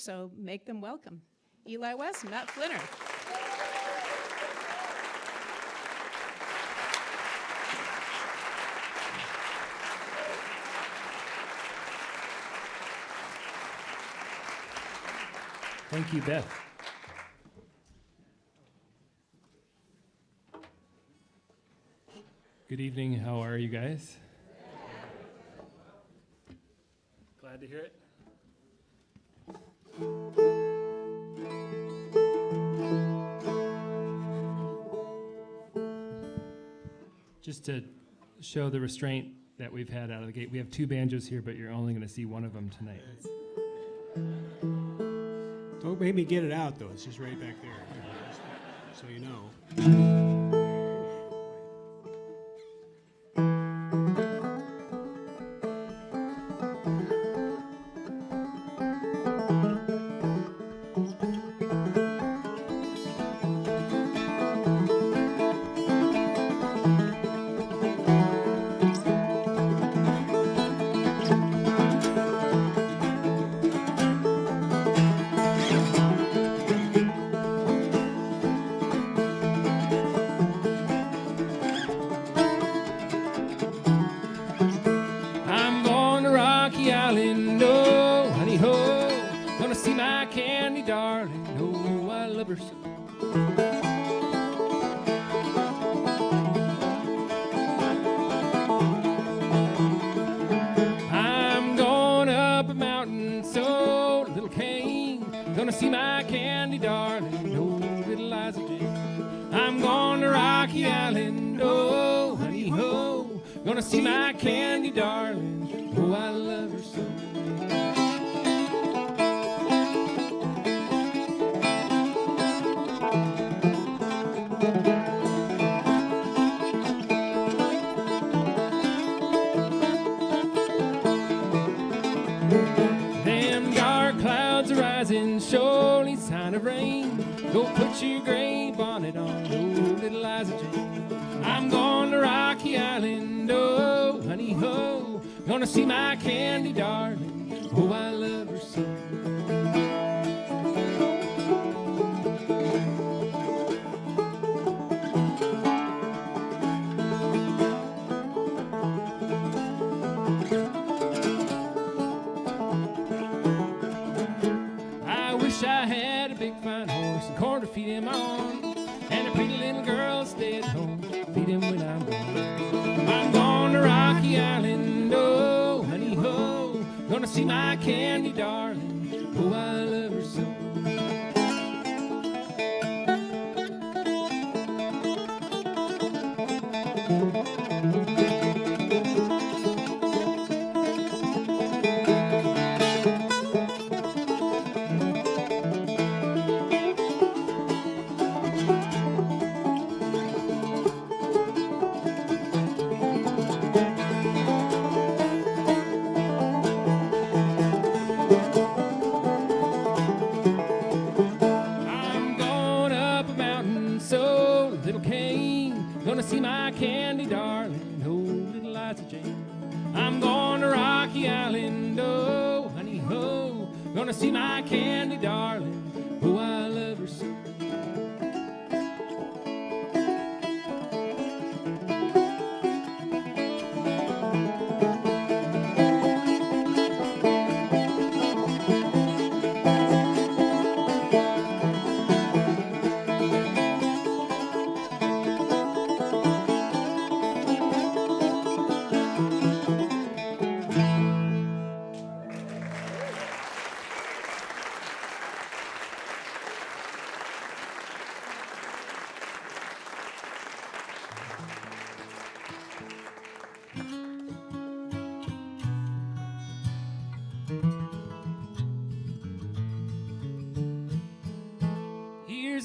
So make them welcome. Eli West, Matt Flinner. Thank you, Beth. Good evening. How are you guys? Glad to hear it. Just to show the restraint that we've had out of the gate, we have two banjos here, but you're only going to see one of them tonight. Don't make me get it out, though. It's just right back there. So you know.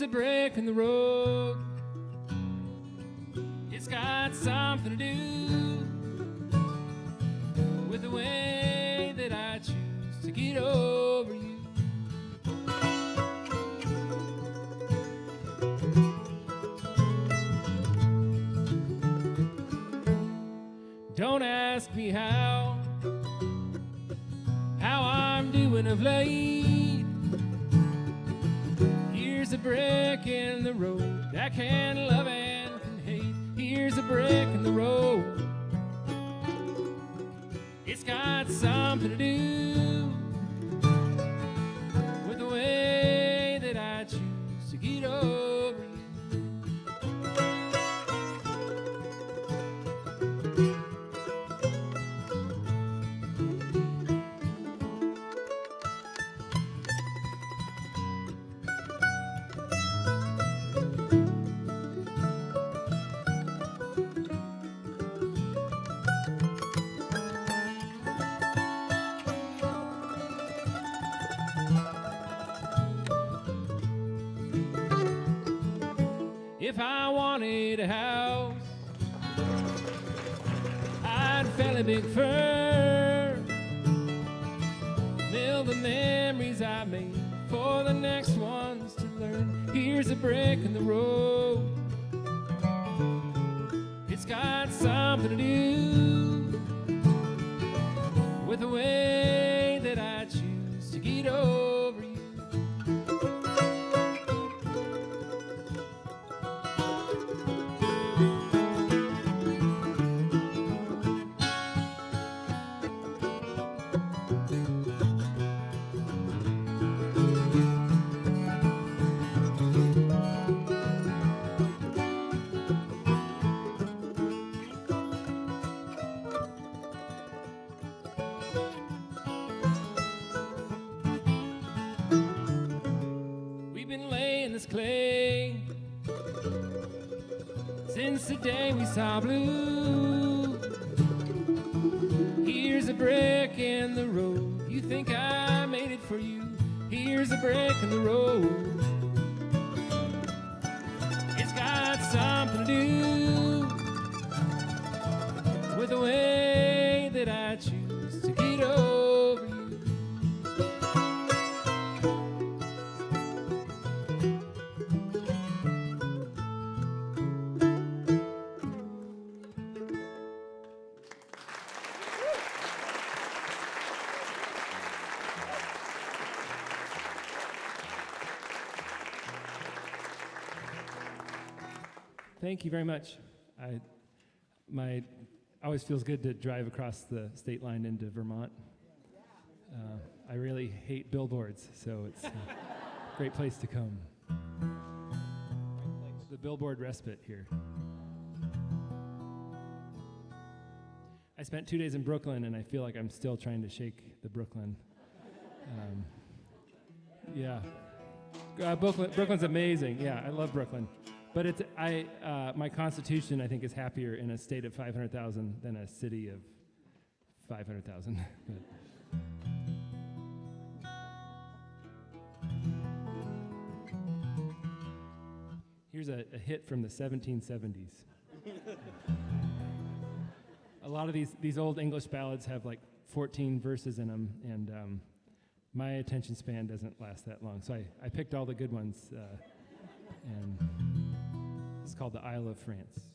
A break in the road. It's got something to do with the way that I choose to get over you. Don't ask me how I'm doing of late. brick in the road I can love and can hate. Here's a brick in the road. It's got something to do with the way that I choose to get over you. If I wanted a house, I'd fell a big fir, build the memories I made for the next ones to learn. Here's a brick in the road. It's got something to do with the way that I choose to get over you. Clay since the day we saw blue. Here's a brick in the road. You think I made it for you? Here's a brick in the road. It's got something to do with the way that I choose to get over you. Thank you very much. Always feels good to drive across the state line into Vermont. I really hate billboards, so it's a great place to come. The billboard respite here. I spent 2 days in Brooklyn, and I feel like I'm still trying to shake the Brooklyn. Brooklyn's amazing. Yeah, I love Brooklyn. But my constitution, I think, is happier in a state of 500,000 than a city of 500,000. Here's a hit from the 1770s. A lot of these old English ballads have like 14 verses in them, and my attention span doesn't last that long. So I picked all the good ones, and it's called The Isle of France.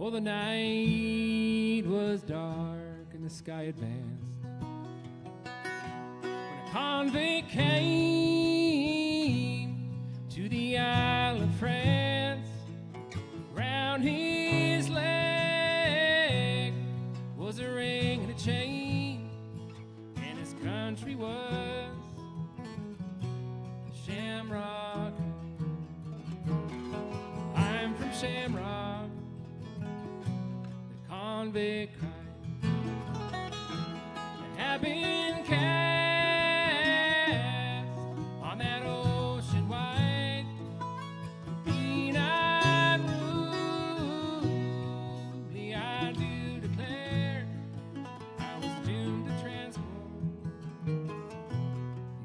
Oh, the night was dark and the sky advanced when a convict came to the Isle of France. Round his leg was a ring and a chain, and his country was Shamrock. I'm from Shamrock. convict cried and have been cast on that ocean wide. Being-eyed rudely I do declare I was doomed to transport these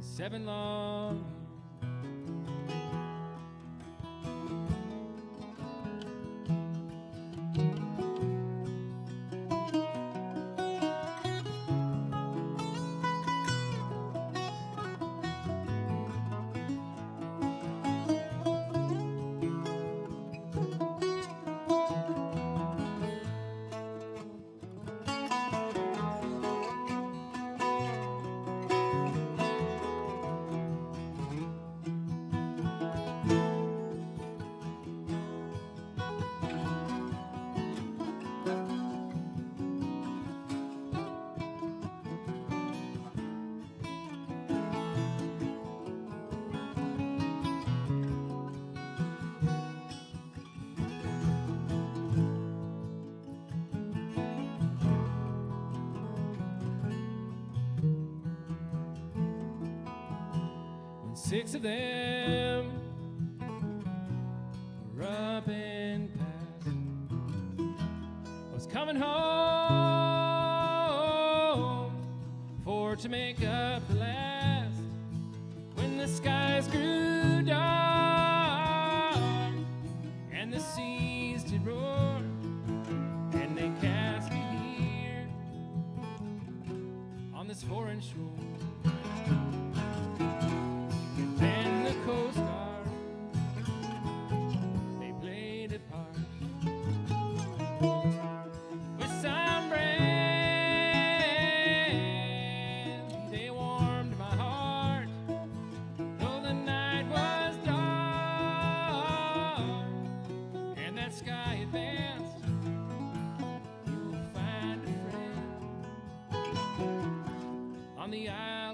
7 long years. When 6 of them were up and past, I was coming home for to make up the last. When the skies grew dark and the seas did roar, and they cast me here on this foreign shore. And the Coast Guard, they played a part with some brandy. They warmed my heart, though the night was dark and that sky advanced. You'll find a friend on the island.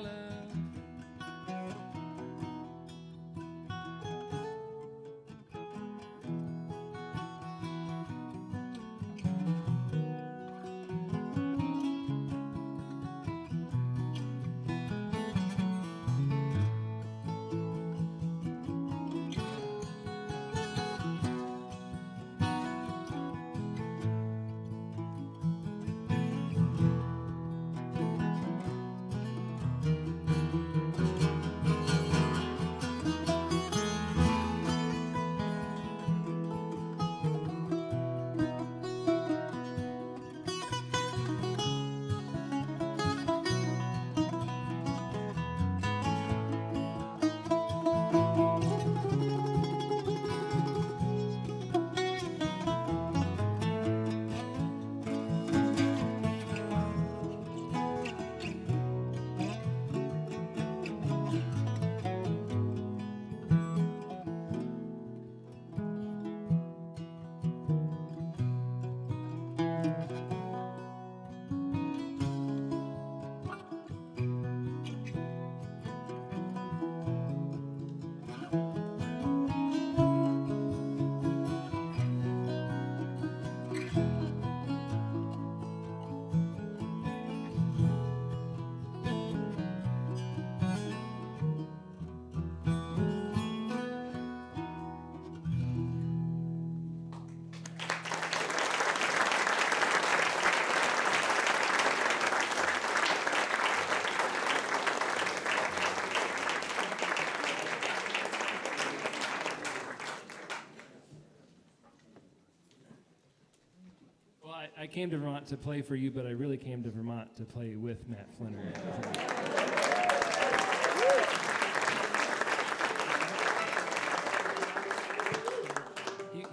I came to Vermont to play for you, but I really came to Vermont to play with Matt Flinner.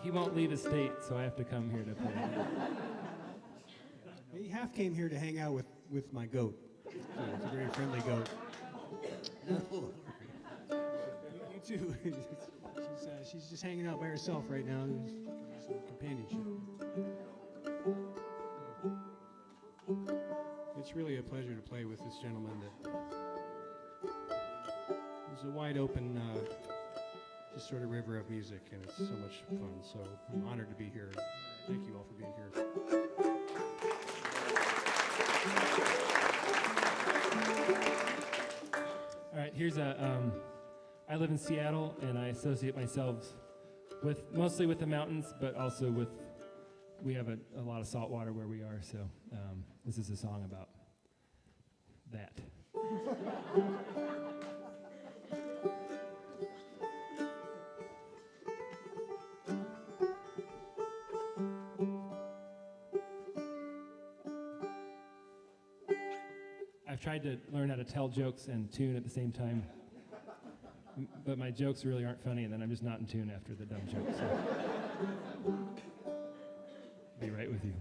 He won't leave his state, so I have to come here to play. He half came here to hang out with my goat. It's a very friendly goat. You too. She's just hanging out by herself right now. There's some companionship. It's really a pleasure to play with this gentleman. He's a wide open, just sort of river of music, and it's so much fun. So I'm honored to be here. Thank you all for being here. All right, here's I live in Seattle, and I associate myself mostly with the mountains, but also we have a lot of salt water where we are, so this is a song about that. I've tried to learn how to tell jokes and tune at the same time, but my jokes really aren't funny, and then I'm just not in tune after the dumb joke. So. Be right with you.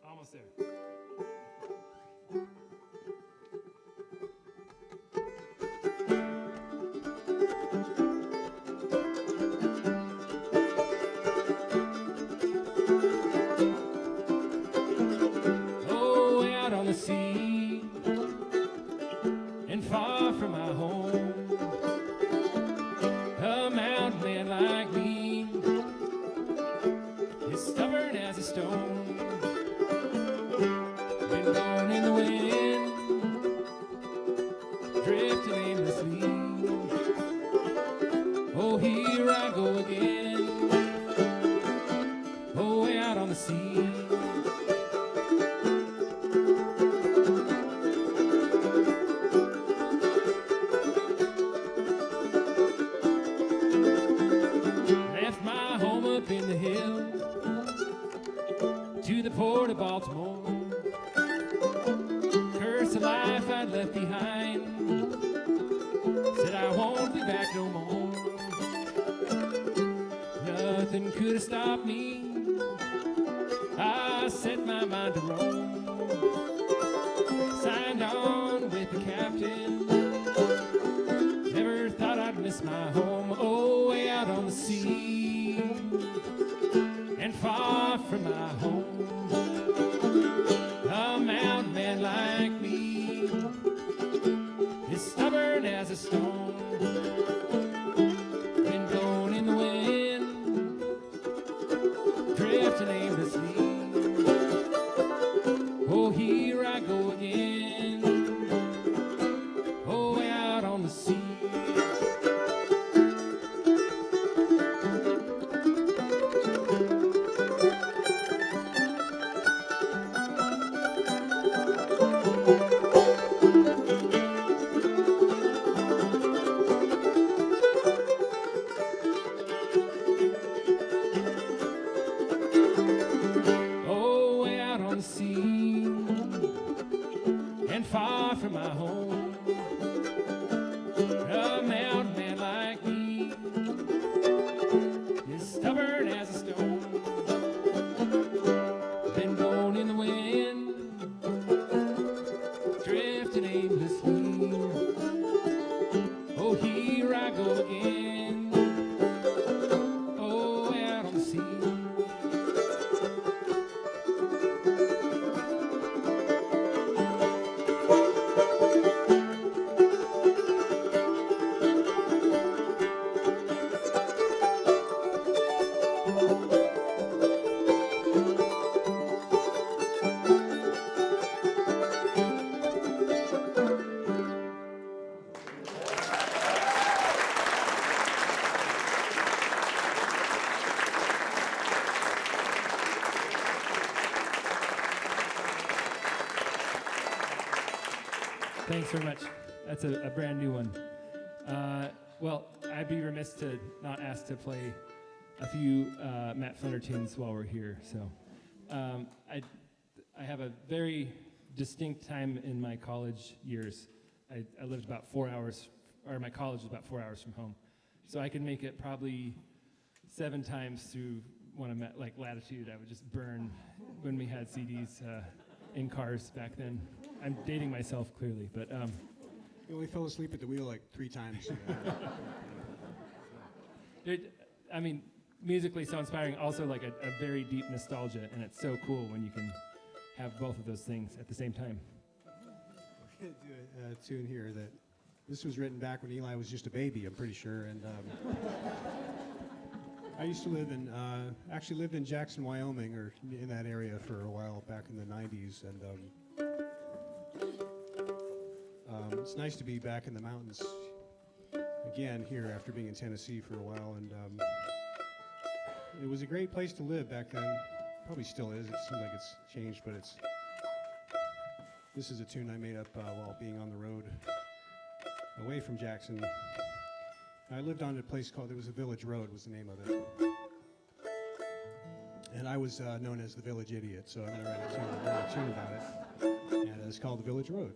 Almost there. Sea and far from my home, a mountain man like me is stubborn as a stone. Been blown in the wind, drifting aimlessly. Oh, here I go again, oh, way out on the sea. In the hills to the port of Baltimore, curse the life I'd left behind, said I won't be back no more. Nothing could have stopped me, I set my mind to roam, signed on with the captain, never thought I'd miss my home. Oh, way out on the sea and far from my home, a mountain man like me is stubborn as a stone. Been blown in the wind, drifting aimlessly. Oh, here I go again, oh, way out on the sea. And far from my home, a mountain man like me is stubborn as a stone. Been blown in the wind, drifting aimlessly. Oh, here I go again, oh, out on the sea. Thanks very much. That's a brand new one. Well, I'd be remiss to not ask to play a few Matt Flinner tunes while we're here. So I have a very distinct time in my college years. I lived about 4 hours, or my college was about 4 hours from home. So I can make it probably 7 times through one of like Latitude. I would just burn when we had CDs in cars back then. I'm dating myself clearly, but You only fell asleep at the wheel like 3 times. I mean, musically so inspiring, also like a very deep nostalgia, and it's so cool when you can have both of those things at the same time. We're going to do a tune here that this was written back when Eli was just a baby, I'm pretty sure. And I used to live in, actually lived in Jackson, Wyoming, or in that area for a while back in the 90s. And it's nice to be back in the mountains again here after being in Tennessee for a while. And it was a great place to live back then. Probably still is. It seems like it's changed, but this is a tune I made up while being on the road away from Jackson. I lived on a place called, it was a Village Road was the name of it. And I was known as the Village Idiot, so I'm going to write a tune about it. And it's called The Village Road.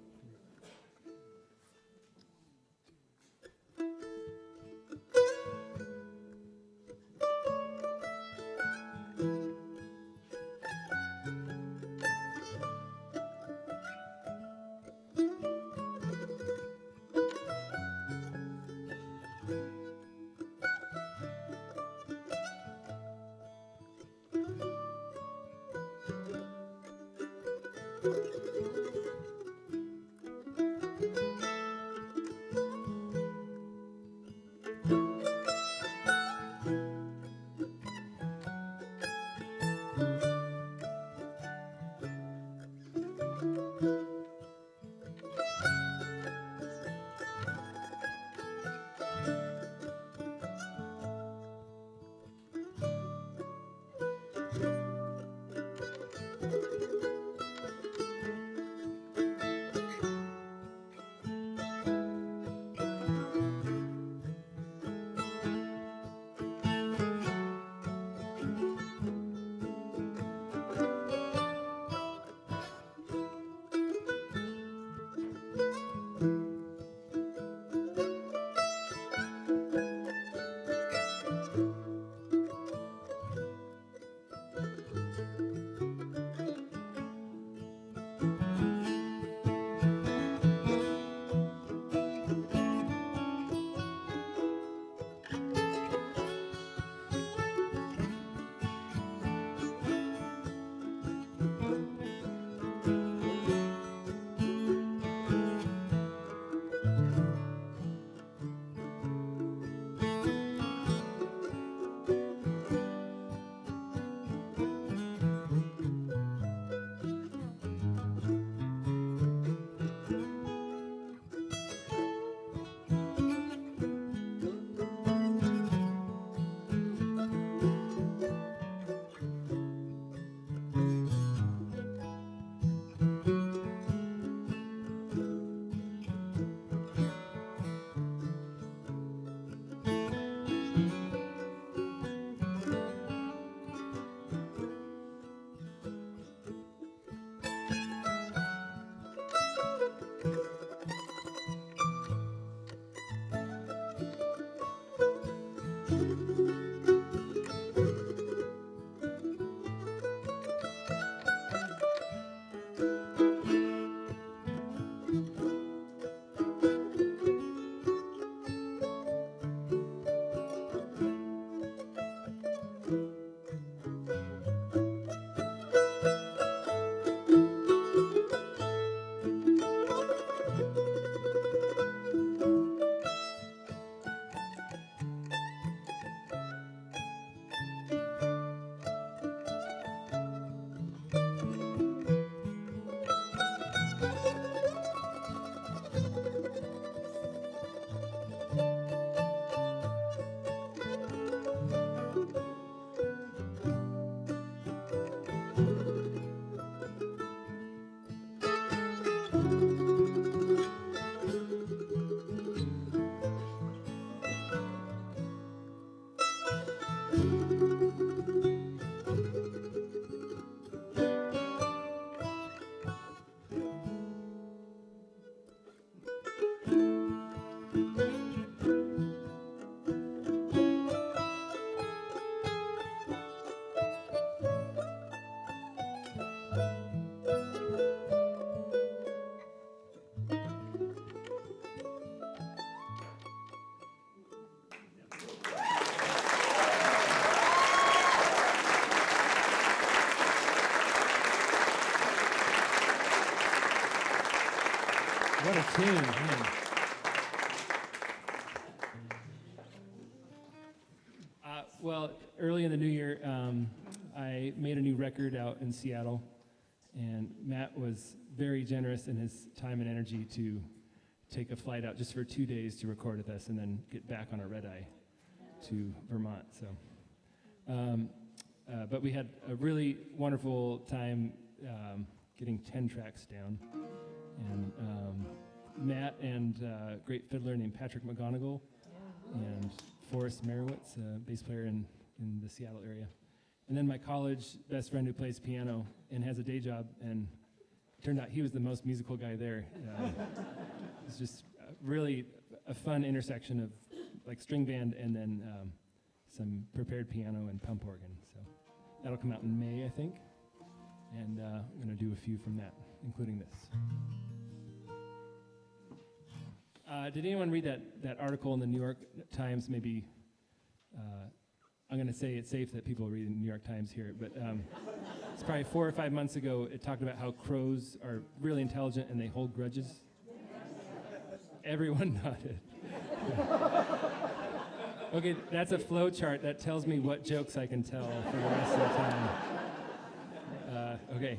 What a tune, man. Well, early in the new year, I made a new record out in Seattle, and Matt was very generous in his time and energy to take a flight out just for 2 days to record with us and then get back on a red eye to Vermont. So, but we had a really wonderful time getting 10 tracks down. And Matt and a great fiddler named Patrick McGonigal and Forrest Merowitz, bass player in the Seattle area. And then my college best friend who plays piano and has a day job, and it turned out he was the most musical guy there. It's just really a fun intersection of like string band and then some prepared piano and pump organ. So that'll come out in May, I think. And I'm going to do a few from that, including this. Did anyone read that article in the New York Times? Maybe I'm going to say it's safe that people read the New York Times here, but it's probably 4 or 5 months ago. It talked about how crows are really intelligent and they hold grudges. Everyone nodded. Okay, that's a flow chart that tells me what jokes I can tell for the rest of the time. Okay,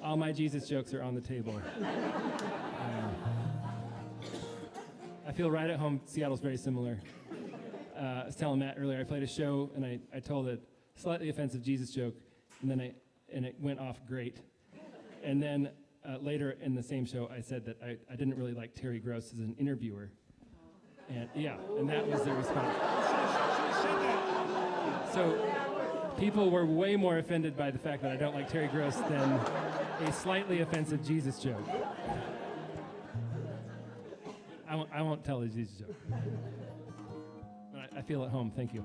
all my Jesus jokes are on the table. I feel right at home. Seattle's very similar. I was telling Matt earlier, I played a show and I told a slightly offensive Jesus joke, and then it went off great. And then later in the same show, I said that I didn't really like Terry Gross as an interviewer. And and that was the response. So people were way more offended by the fact that I don't like Terry Gross than a slightly offensive Jesus joke. I won't tell a Jesus joke. But I feel at home. Thank you.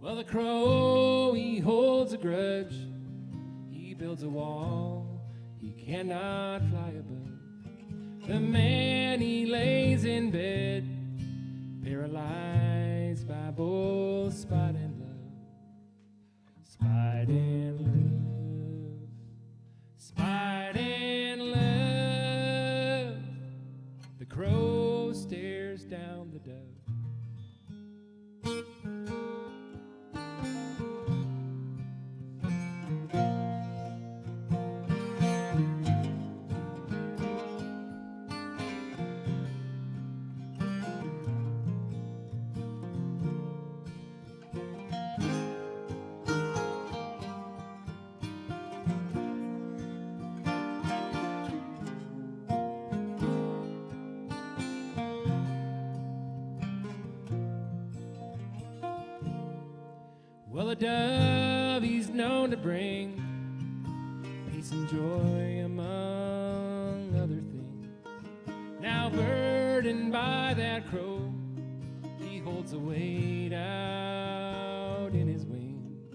Well, the crow, he holds a grudge. He builds a wall he cannot fly above. The man, he lays in bed, paralyzed by both spite and love. Spite and love. Spite and love. The crow stares down the dove. Well, a dove, he's known to bring peace and joy among other things. Now burdened by that crow, he holds a weight out in his wings.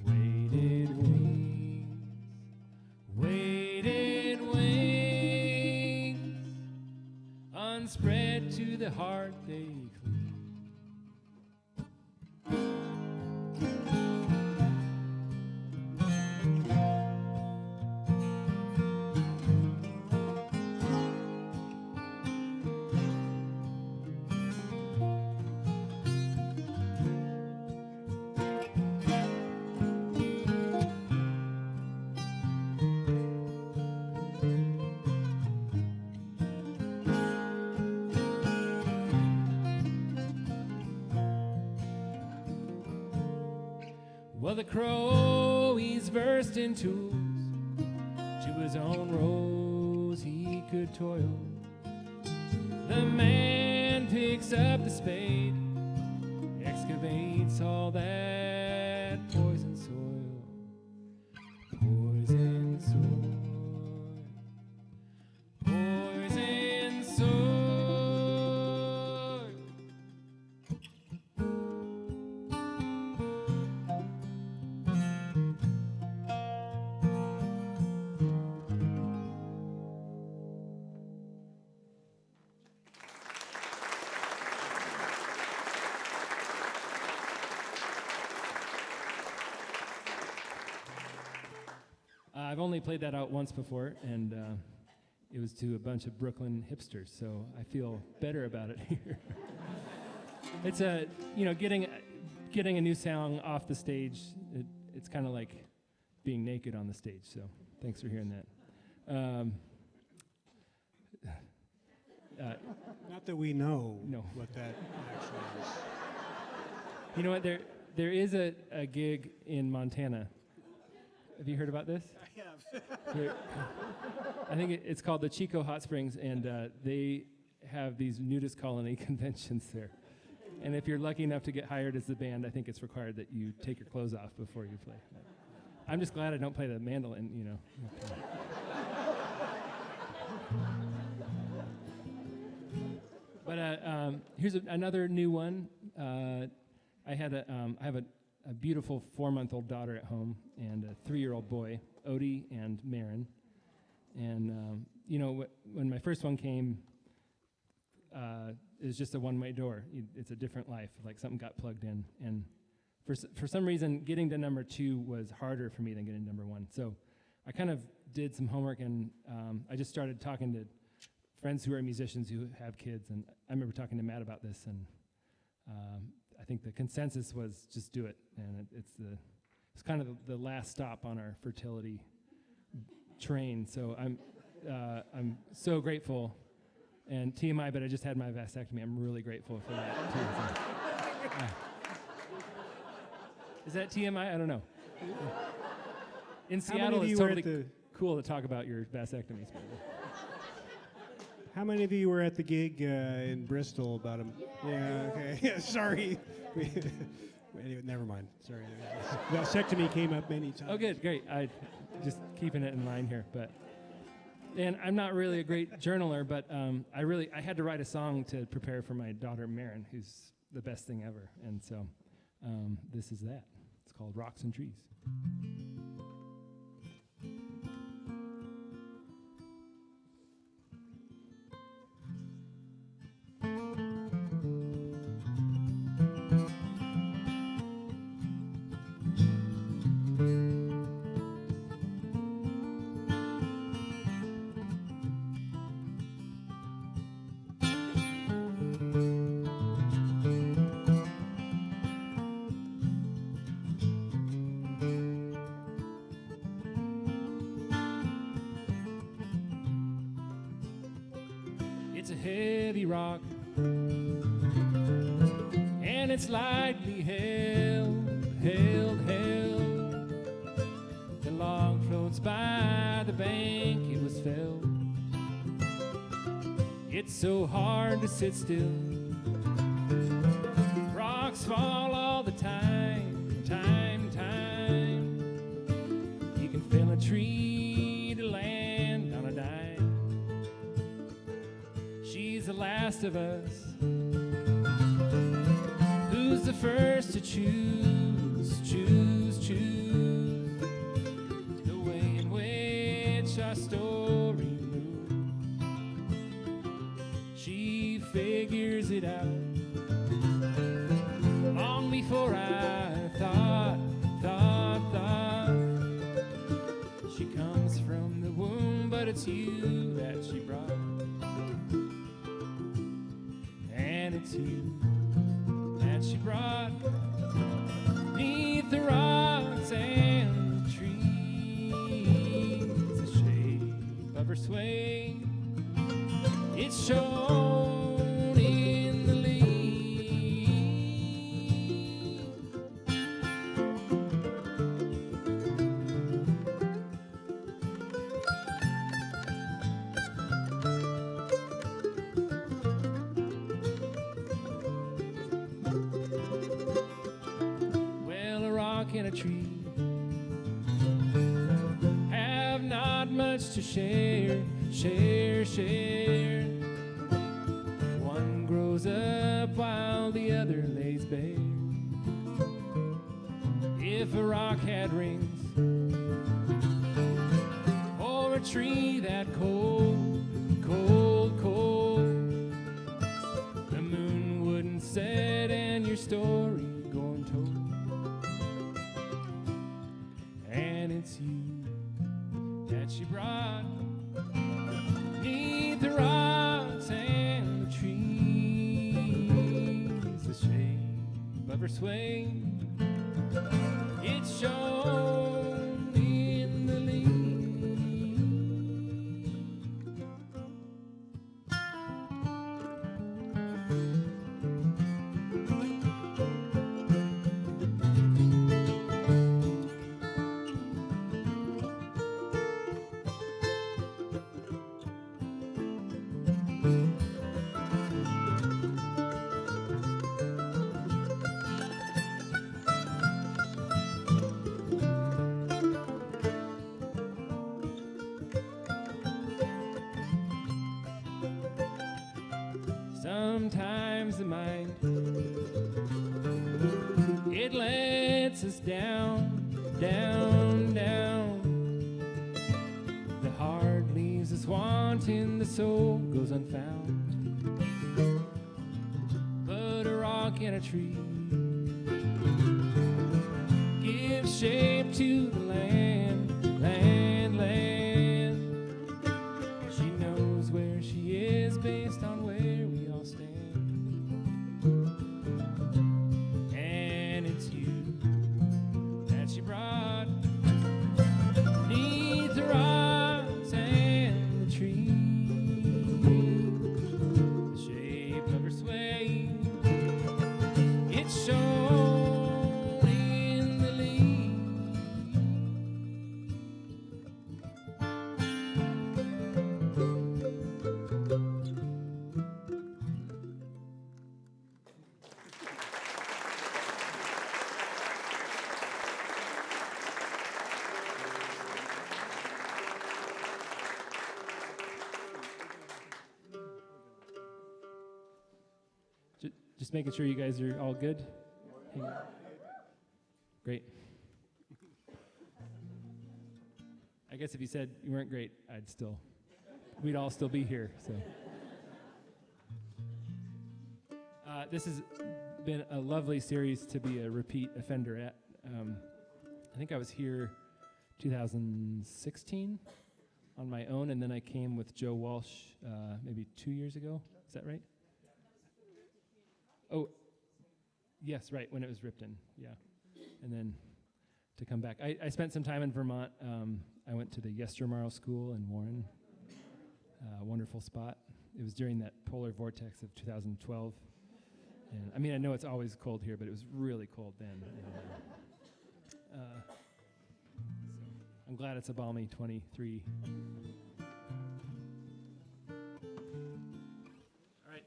Weighted wings, weighted wings, unspread to the heart they cling. Well, the crow, he's versed in tools. To his own rose he could toil. The man picks up the spade, excavates all that I've only played that out once before, and it was to a bunch of Brooklyn hipsters, so I feel better about it here. It's getting a new song off the stage. It's kind of like being naked on the stage. So thanks for hearing that. Not that we know No. what that actually is. You know what? There is a gig in Montana. Have you heard about this? I have. I think it's called the Chico Hot Springs, and they have these nudist colony conventions there. And if you're lucky enough to get hired as the band, I think it's required that you take your clothes off before you play. I'm just glad I don't play the mandolin, you know. But here's another new one. I have a beautiful 4-month-old daughter at home and a 3-year-old boy, Odie and Marin. And when my first one came, it was just a one-way door. It's a different life. Like something got plugged in, and for some reason, getting to number 2 was harder for me than getting to number 1. So I kind of did some homework, and I just started talking to friends who are musicians who have kids, and I remember talking to Matt about this, and I think the consensus was just do it, and it's kind of the last stop on our fertility train. So I'm so grateful, and TMI, but I just had my vasectomy. I'm really grateful for that too. So, is that TMI? I don't know. In Seattle, it's totally cool to talk about your vasectomies. How many of you were at the gig in Bristol about him? Yeah, okay. Yeah, sorry. Anyway, never mind. Sorry. Vasectomy came up many times. Oh, good, great. I just keeping it in line here, and I'm not really a great journaler, but I had to write a song to prepare for my daughter Marin, who's the best thing ever, and so this is that. It's called Rocks and Trees. It's a heavy rock, and it's lightly held. The log floats by the bank, it was felled. It's so hard to sit still. Rocks fall all the time. You can fell a tree to land on a dime. She's the last of us. Who's the first to choose the way in which our story moves? She figures it out long before I thought. She comes from the womb, but it's you that she brought. And it's you that she brought neath the rocks and the trees. The shape of her sway, it's shown in the leaves. In a tree have not much to share. One grows up while the other lays bare. If a rock had rings, or a tree that cold, the moon wouldn't set and your story going told. And it's you that she brought, 'neath the rocks and the trees, the shape of her sway, it shone in the leaves. Sometimes the mind, it lets us down, down, down. The heart leaves us wanting, the soul goes unfound. But a rock and a tree give shape to the land, land, land. She knows where she is based on where we all stand. And it's you that she brought, 'neath the rocks and the trees, the shape of her sway, it shone in the leaves. Just making sure you guys are all good. Great. I guess if you said you weren't great, we'd all still be here. So, this has been a lovely series to be a repeat offender at. I think I was here 2016 on my own, and then I came with Joe Walsh maybe 2 years ago. Is that right? Oh, yes, right, when it was Ripton, yeah. And then to come back. I spent some time in Vermont. I went to the Yestermarrow School in Warren. Wonderful spot. It was during that polar vortex of 2012. And I mean, I know it's always cold here, but it was really cold then. So I'm glad it's a balmy 23. All right.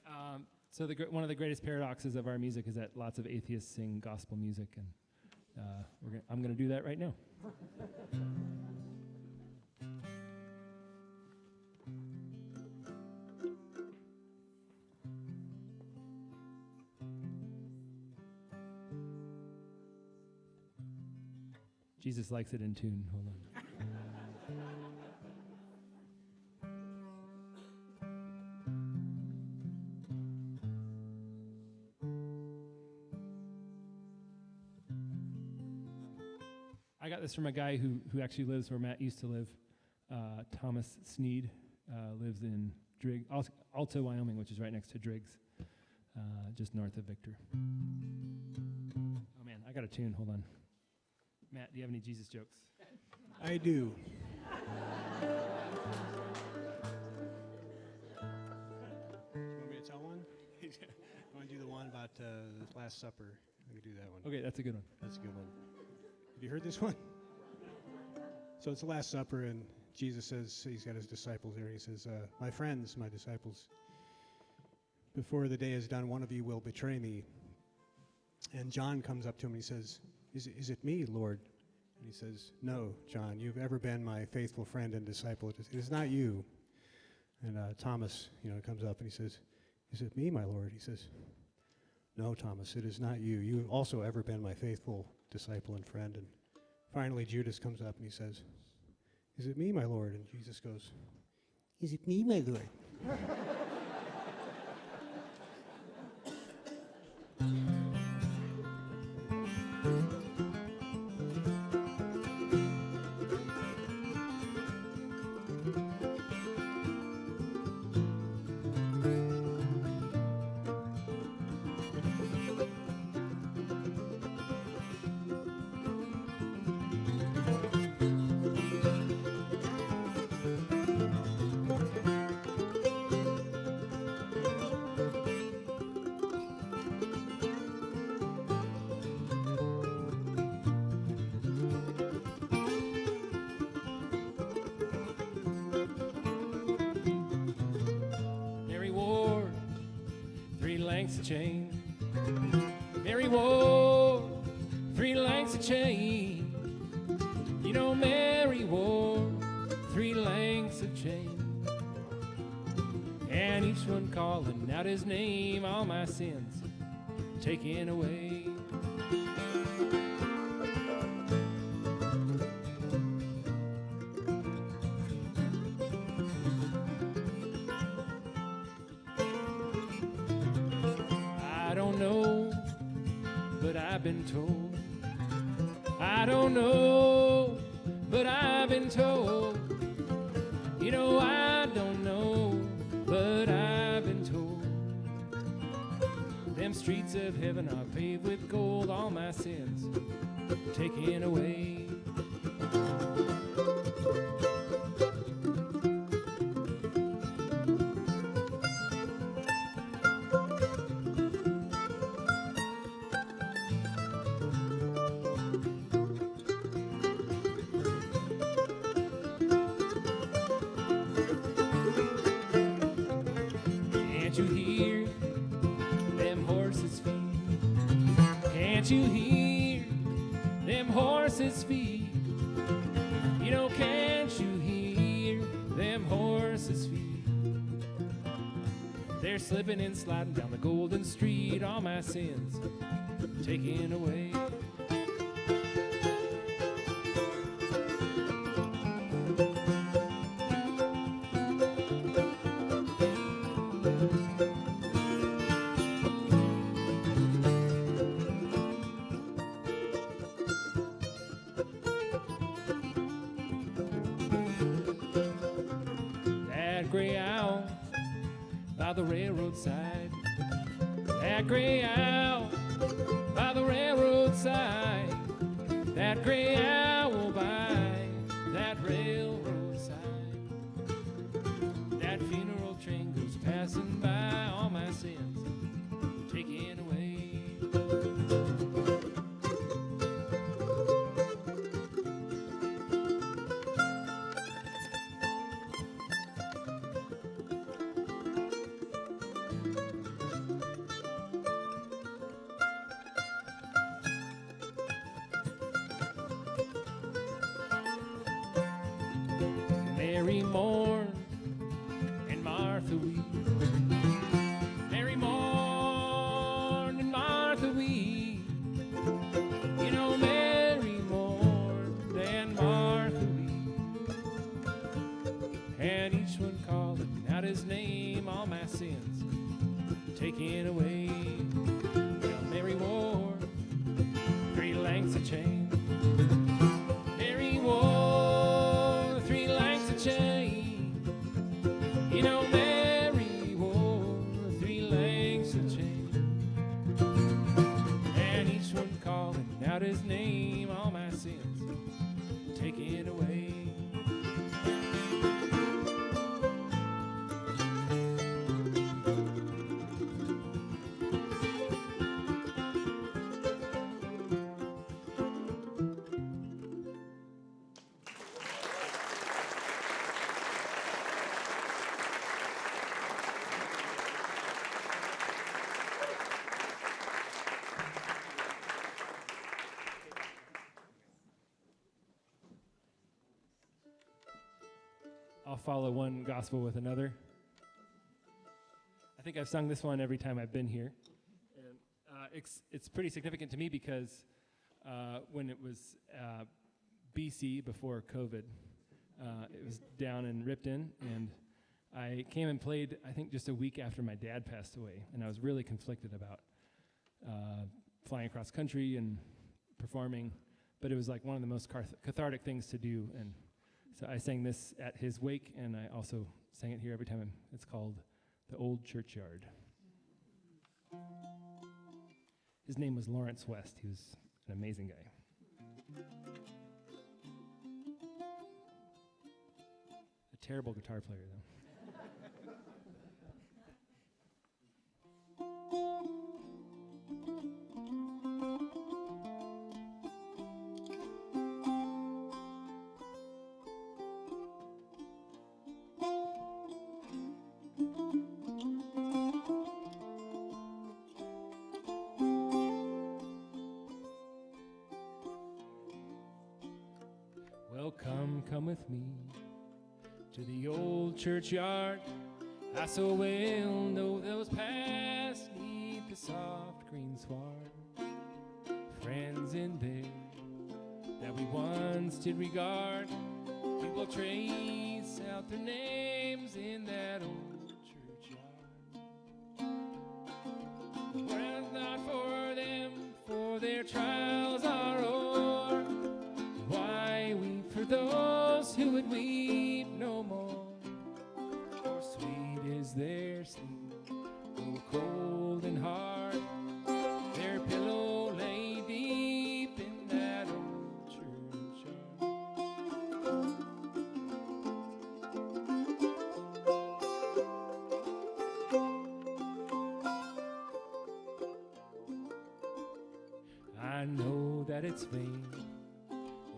So one of the greatest paradoxes of our music is that lots of atheists sing gospel music, and I'm going to do that right now. Jesus likes it in tune. Hold on. I got this from a guy who actually lives where Matt used to live. Thomas Sneed lives in Alta, Wyoming, which is right next to Driggs, just north of Victor. Oh man, I got a tune. Hold on. Matt, do you have any Jesus jokes? I do. You want me to tell one? You want to do the one about the Last Supper? I could do that one. Okay, that's a good one. That's a good one. Have you heard this one? So it's the Last Supper, and Jesus says, he's got his disciples there, he says, my friends, my disciples, before the day is done, one of you will betray me. And John comes up to him and he says, is it me, Lord? And he says, no, John, you've ever been my faithful friend and disciple. It is not you. And Thomas, comes up and he says, is it me, my Lord? He says, no, Thomas, it is not you. You've also ever been my faithful disciple and friend. And finally, Judas comes up and he says, is it me, my Lord? And Jesus goes, is it me, my Lord? lengths of chain. Mary wore 3 lengths of chain. You know, Mary wore 3 lengths of chain. And each one calling out his name, all my sins taken away. I don't know, but I've been told. I don't know, but I've been told. You know, I don't know, but I've been told. Them streets of heaven are paved with gold, all my sins taken away. Can't you hear them horses' feet? Can't you hear them horses' feet? You know, can't you hear them horses' feet? They're slipping and sliding down the golden street, all my sins taken away. That gray owl by the railroad side. That gray owl by the railroad side. That gray owl by that railroad side. That funeral train goes passing by, all my sins taken away. Mary mourned and Martha wept. Mary mourned and Martha wept. You know, Mary mourned and Martha wept. And each one calling out his name, all my sins taken away. Well, Mary wore 3 lengths of chain. Mary wore 3 lengths of chain. You know, Mary wore 3 lengths of chain. And each one calling out his name, all my sins taken away. I'll follow one gospel with another. I think I've sung this one every time I've been here. And it's pretty significant to me because when it was BC, before COVID, it was down in Ripton, and I came and played, I think, just a week after my dad passed away, and I was really conflicted about flying across country and performing, but it was like one of the most cathartic things to do, and so I sang this at his wake, and I also sang it here every time. It's called The Old Churchyard. His name was Lawrence West. He was an amazing guy. A terrible guitar player, though. with me to the old churchyard. I so well know those paths neath the soft green sward. Friends in there that we once did regard, we will trace out their names in that old churchyard. Were it not for them, for their trials are o'er, why weep for those who would weep no more? For sweet is their sleep, though cold and hard, their pillow lay deep in that old churchyard. I know that it's vain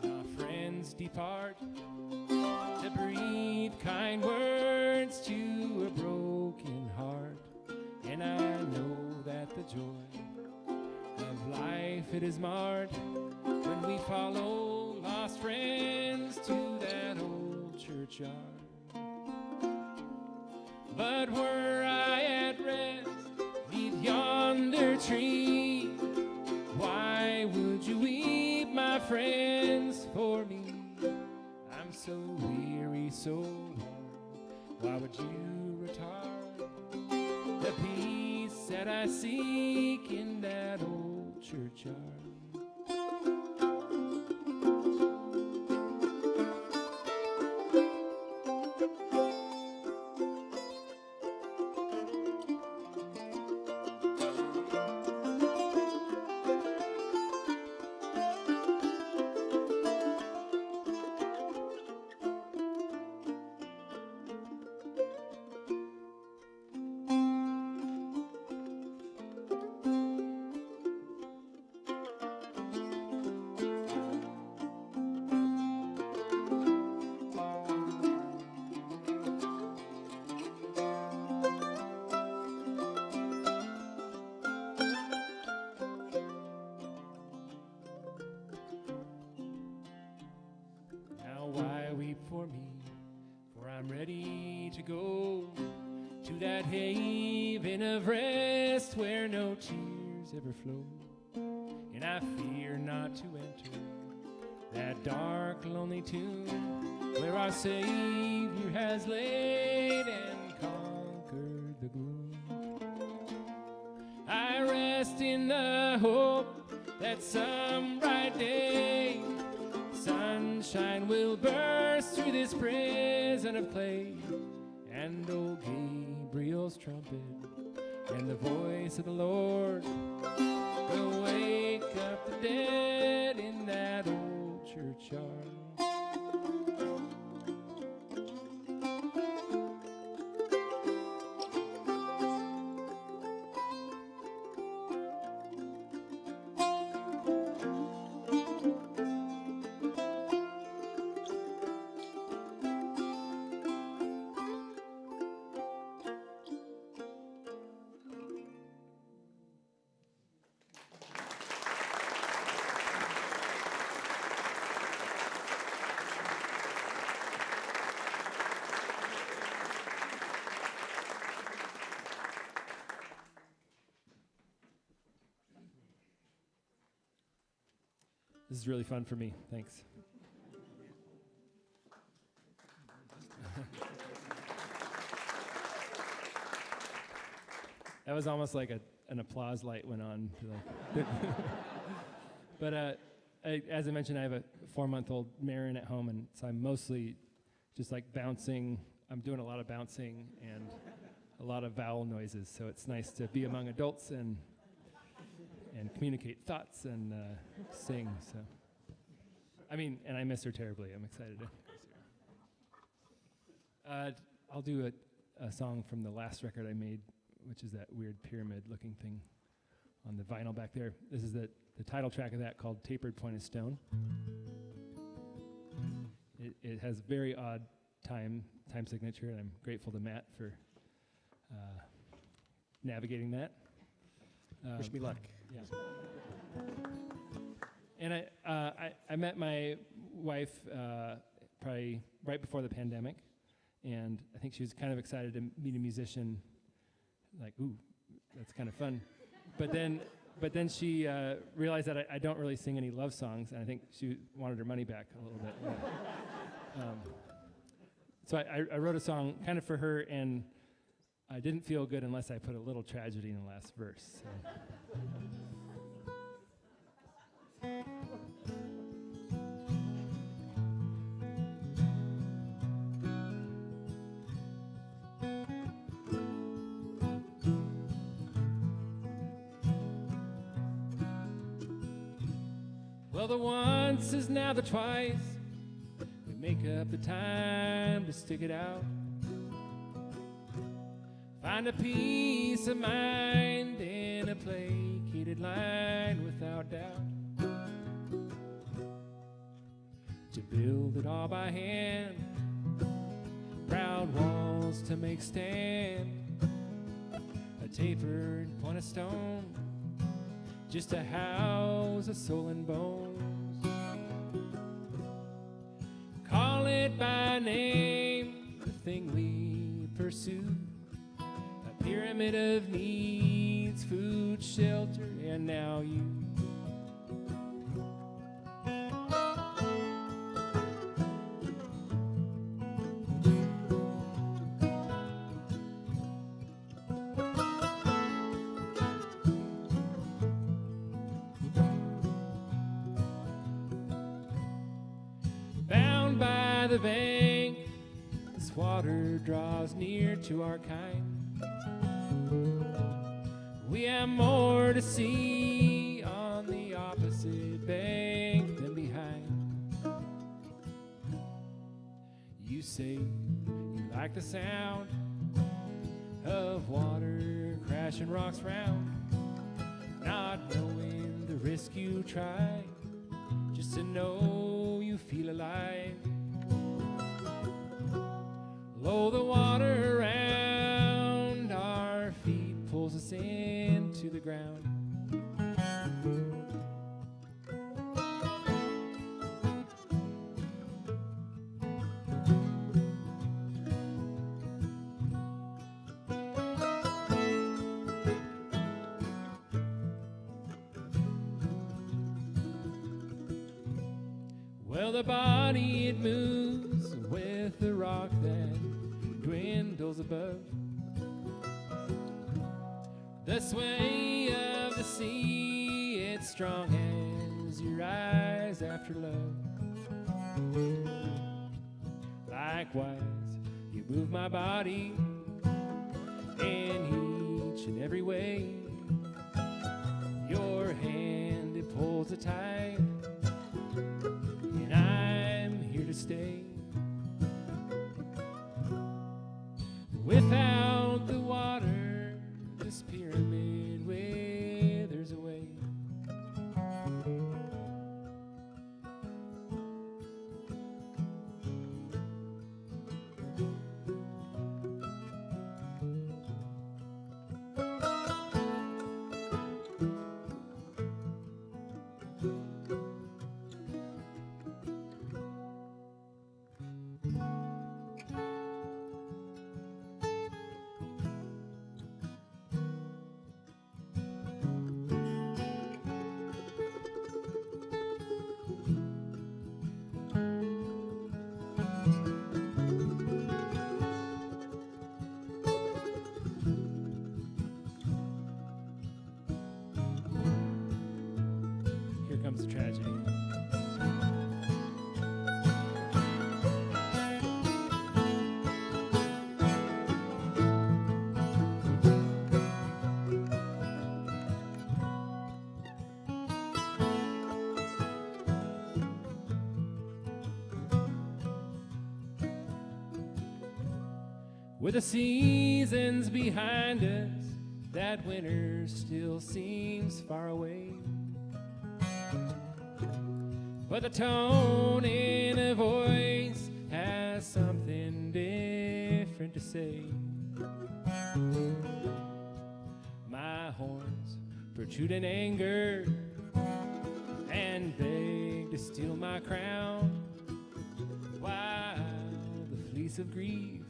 when our friends depart to breathe kind words to a broken heart. And I know that the joy of life it is marred when we follow lost friends to that old churchyard. But were I at rest neath yonder tree, why would you weep, my friends, for me? I'm so weary, so worn, why would you retard the peace that I seek in that old churchyard? For me, for I'm ready to go to that haven of rest where no tears ever flow, and I fear not to enter that dark, lonely tomb where our Savior has laid and conquered the gloom. I rest in the hope that some bright day sunshine will burst through this prison of clay, and old Gabriel's trumpet and the voice of the Lord will wake up the dead in that old churchyard. This is really fun for me. Thanks. That was almost like an applause light went on. But as I mentioned, I have a 4-month-old Marin at home, and so I'm mostly just like bouncing. I'm doing a lot of bouncing and a lot of vowel noises, so it's nice to be among adults and communicate thoughts and sing. So, I mean, and I miss her terribly. I'm excited to see her. I'll do a song from the last record I made, which is that weird pyramid-looking thing on the vinyl back there. This is the title track of that, called Tapered Pointed Stone. It has very odd time signature, and I'm grateful to Matt for navigating that. Wish me luck. Yeah. And I met my wife probably right before the pandemic, and I think she was kind of excited to meet a musician. Like, ooh, that's kind of fun. But then she realized that I don't really sing any love songs, and I think she wanted her money back a little bit. So I wrote a song kind of for her, and I didn't feel good unless I put a little tragedy in the last verse. So. Well, the once is now the twice. We make up the time to stick it out. Find a peace of mind in a placated line without doubt. To build it all by hand, proud walls to make stand, a tapered point of stone, just to house a soul and bones. Call it by name, the thing we pursue. A pyramid of needs, food, shelter, and now you. Bound by the bank, this water draws near to our kind. We have more to see on the opposite bank than behind. You say you like the sound of water crashing rocks round, not knowing the risk you try, just to know you feel alive. Low the water around our feet pulls us into the ground. Well, the body, it moves with the rock that dwindles above. The sway of the sea, it's strong as your eyes after love. Likewise, you move my body in each and every way. Your hand, it pulls the tide, and I'm here to stay. Without the water, this pyramid withers away. Here comes the tragedy. With the seasons behind us, that winter still seems far away. But the tone in a voice has something different to say. My horns protrude in anger and beg to steal my crown, while piece of grief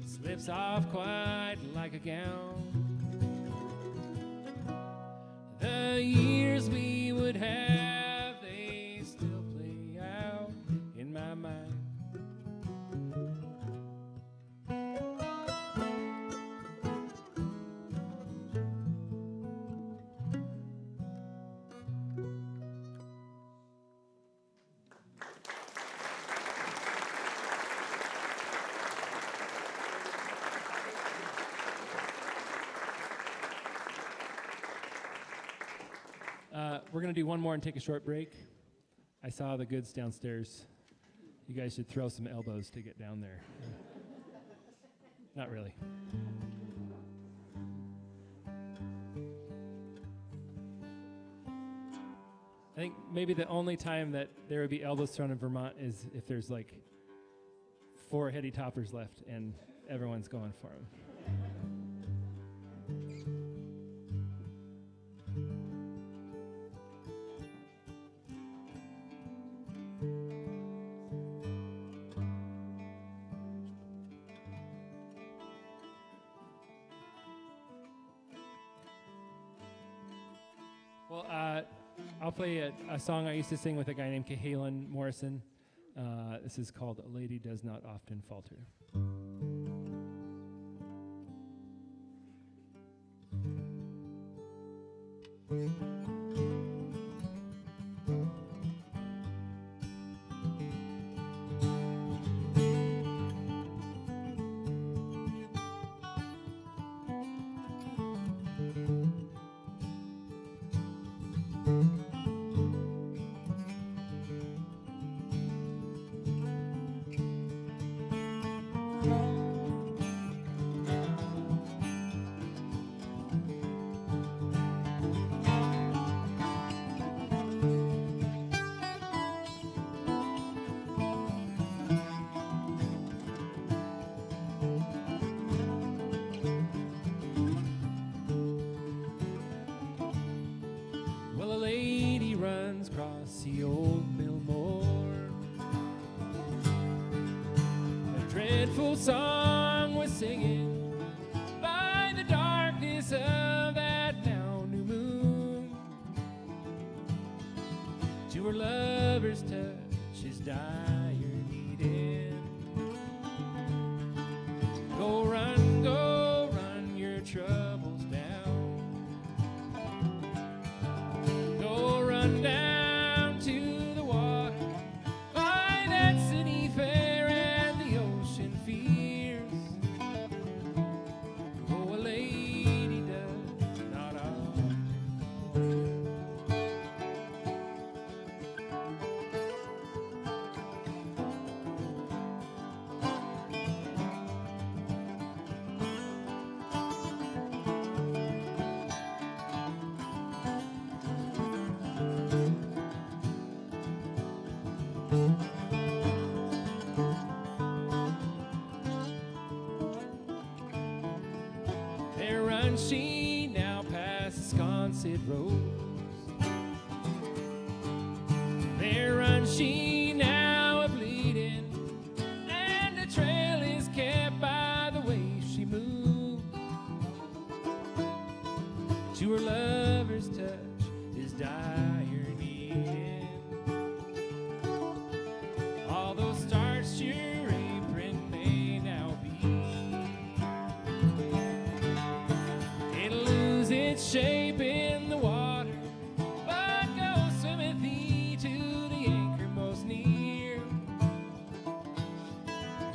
slips off quite like a gown. The years we would have, they still play out in my mind. We're going to do one more and take a short break. I saw the goods downstairs. You guys should throw some elbows to get down there. Not really. I think maybe the only time that there would be elbows thrown in Vermont is if there's like 4 heady toppers left and everyone's going for them. Well, I'll play a song I used to sing with a guy named Cahalan Morrison. This is called "A Lady Does Not Often Falter." Across the old Millmore, a dreadful song was singing by the darkness of that now new moon. To her lover's touch, his dire needing. Go run your troubles down. Go run down she now passes Sconset Rose. There runs she now a bleeding, and the trail is kept by the way she moves. To her lover's touch is dire needing. Although starched your apron may now be, its shape in the water, but go swimmeth thee to the anchor most near.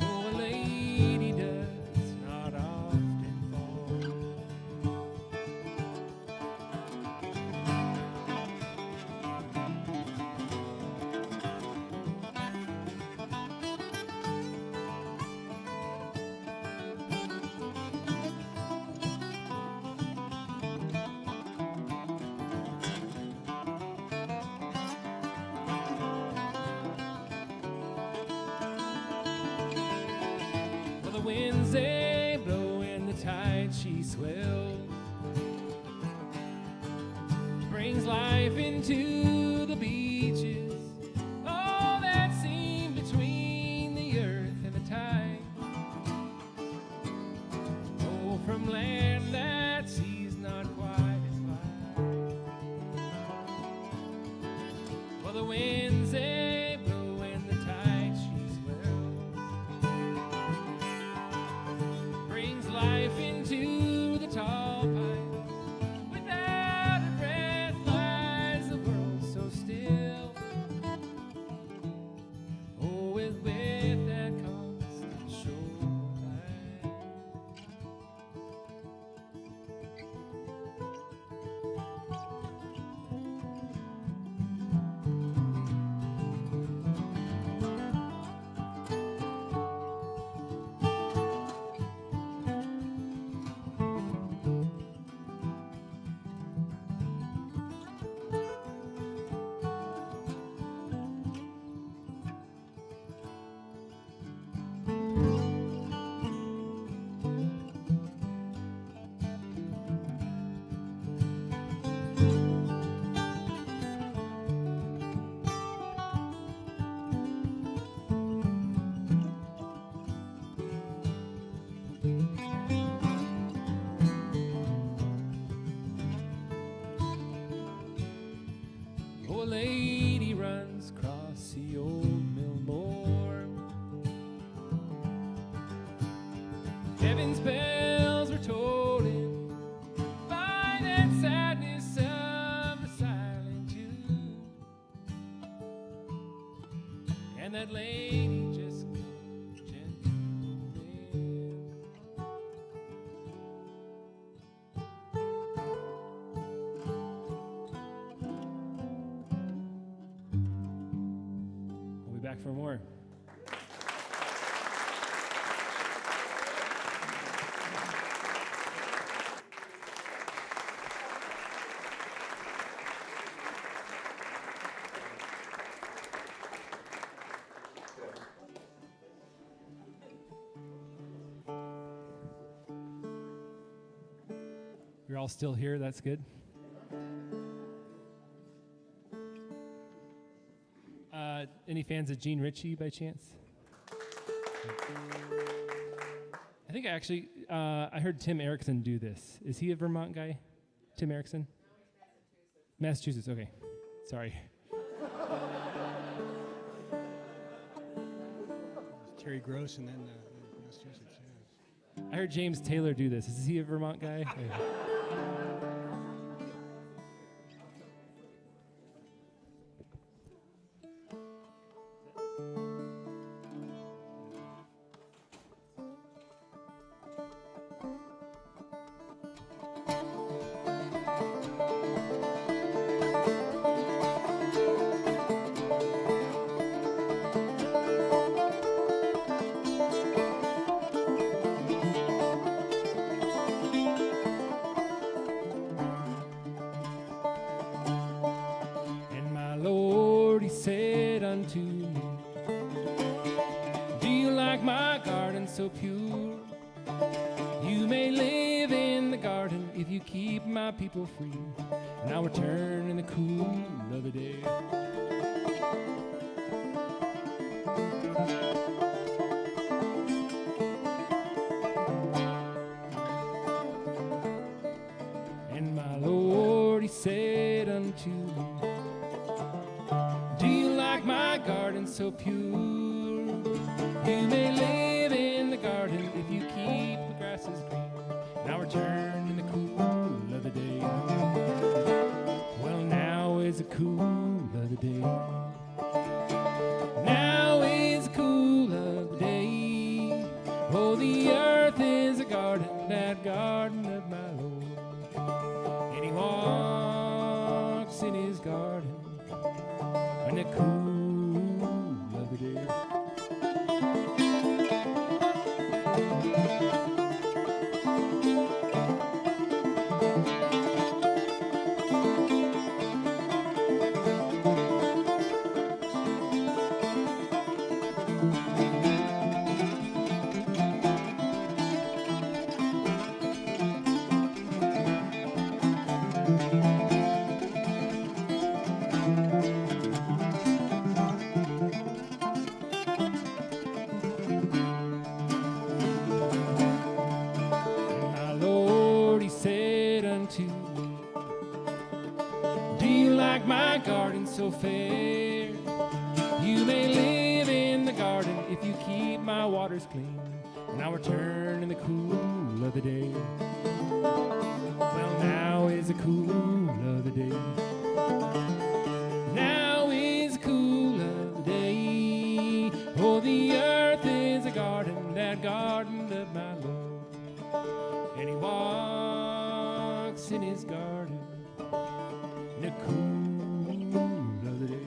Oh, a lady does not often fall. The winds they blow and the tide she swells, brings life into the beaches, all that seem between the earth and the tide. Heaven's bells were tolling by that sadness of the silent Jew. And that lady just gently we'll be back for more. You're all still here, that's good. Any fans of Gene Ritchie by chance? I think I heard Tim Erickson do this. Is he a Vermont guy? Tim Erickson? Massachusetts, okay. Sorry. Terry Gross and then Massachusetts. Yeah. I heard James Taylor do this. Is he a Vermont guy? And my Lord, he said unto me, do you like my garden so pure? You may live in the garden if you keep my people free, and I'll return in the cool of the day. And my Lord, he said unto me, do you like my garden so pure? You may live in the garden if you keep the grasses green, and I'll return in the cool of the day. Well, now is the cool of the day. Now is the cool of the day. Oh, the earth is a garden, that garden of my Lord. And he walks in his garden in the cool of the day. And my Lord, he said unto me, do you like my garden so fair? You may live in the garden if you keep my waters clean, and I'll return in the cool of the day. Well, now is the cool of the day. Now is the cool of the day. Oh, the earth is a garden, that garden of my Lord. And he walks in his garden in the cool of the day.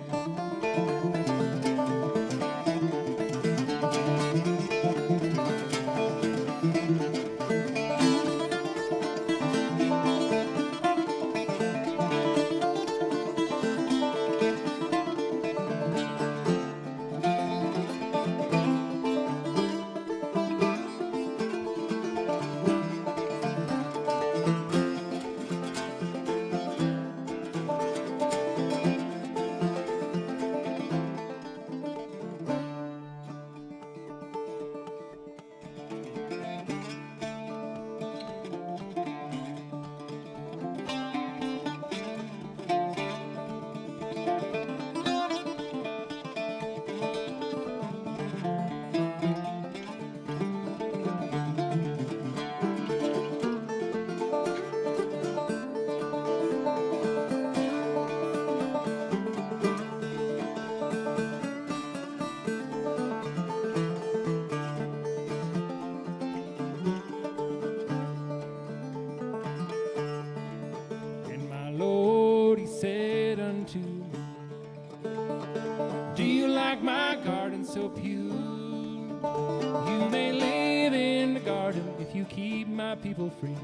so pure. You may live in the garden if you keep my people free.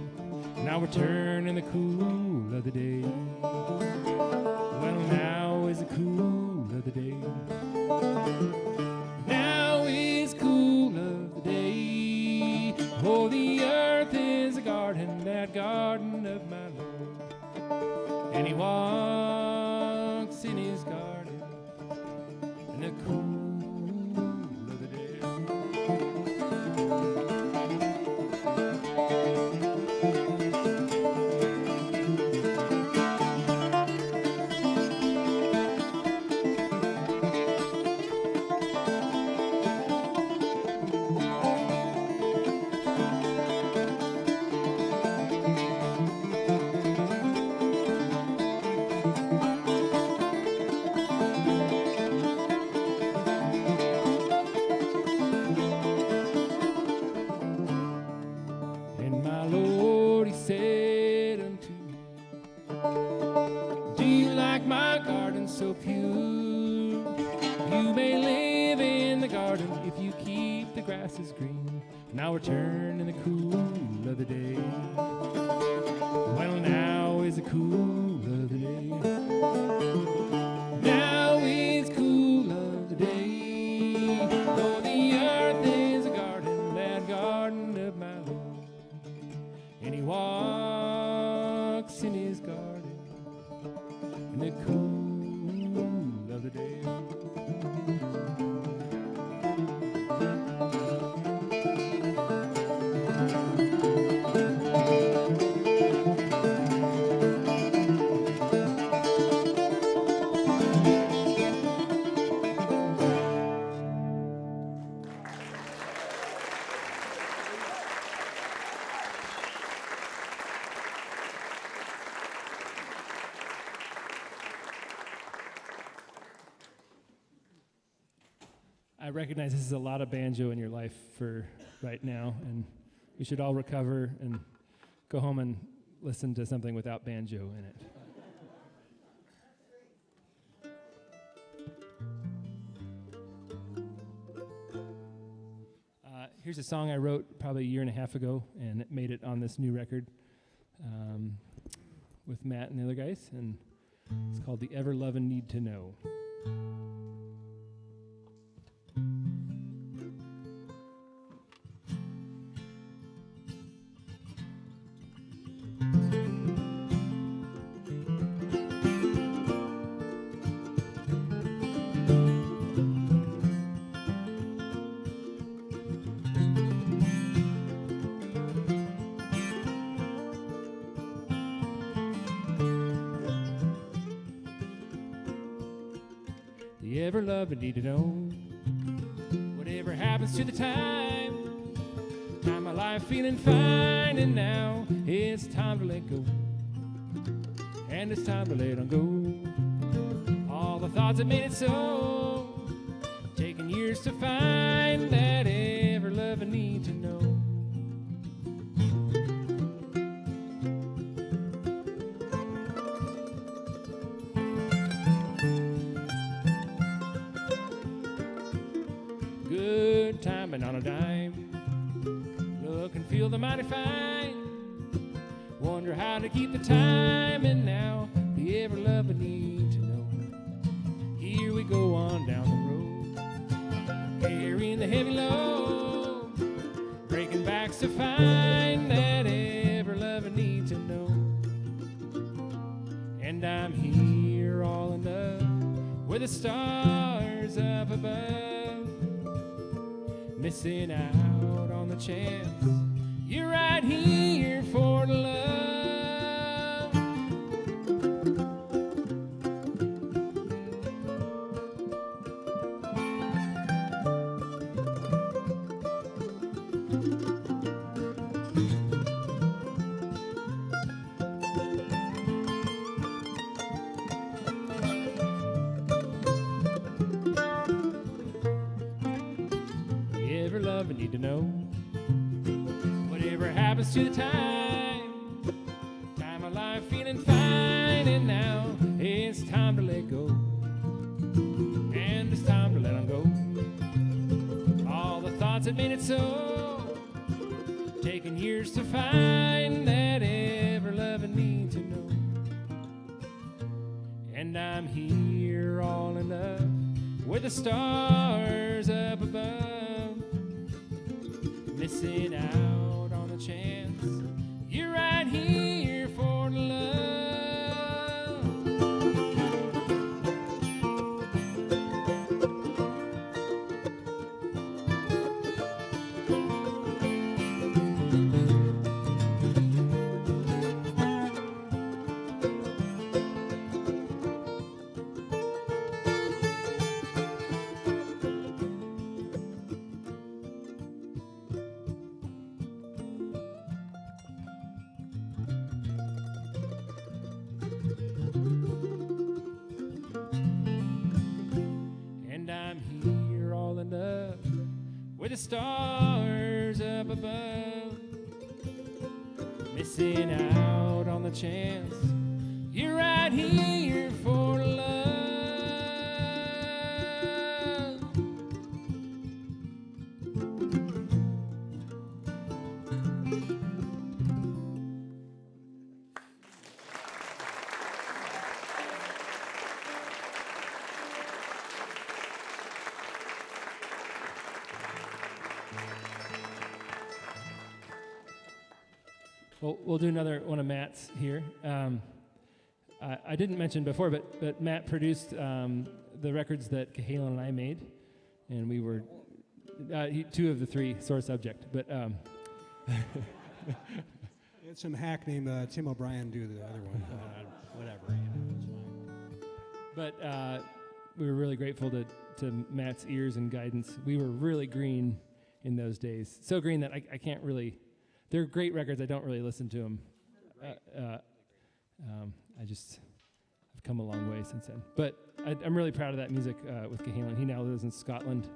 And I'll return in the cool of the day. Well, now is the cool of the day. Now is cool of the day. Oh, the earth is a garden, that garden of my Lord. And he walks in his garden in the cool of the day. And my Lord, he said unto me, do you like my garden so pure? You may live in the garden if you keep the grasses green. Now return in the cool of the day. Well, now is the cool of the day. Now is cool of the day. Though the earth is a garden, that garden of my Lord. And he walks in his garden in the cool of the day. I recognize this is a lot of banjo in your life for right now, and we should all recover and go home and listen to something without banjo in it. Here's a song I wrote probably a year and a half ago, and it made it on this new record with Matt and the other guys, and it's called The Ever Lovin' Need to Know. The ever loving need to know whatever happens to the time my life feeling fine, and now it's time to let go, and it's time to let on go all the thoughts that made it so, taking years to find that ever loving need to know. Good time, but not a dime. Look and feel the mighty fine. Wonder how to keep the time, and now the ever loving need to know. Here we go on down the road, carrying the heavy load, breaking backs to find that ever loving need to know. And I'm here all in love with the stars up above, missing out on the chance you're right here for the love. You ever love and need to know whatever happens to the time of life feeling fine, and now it's time to let go, and it's time to let on go made it so. Taking years to find that ever-loving me to know. And I'm here all in love with the stars up above, missing out on the chance you're right here for love. With the stars up above, missing out on the chance you're right here for love. Well, we'll do another one of Matt's here. I didn't mention before, but Matt produced the records that Cahalan and I made, and we were two of the three sore subject. But We had some hack named Tim O'Brien do the other one. Whatever, it's fine. But we were really grateful to Matt's ears and guidance. We were really green in those days, so green that I can't really. They're great records. I don't really listen to them. I've come a long way since then. But I'm really proud of that music with Cahalan. He now lives in Scotland.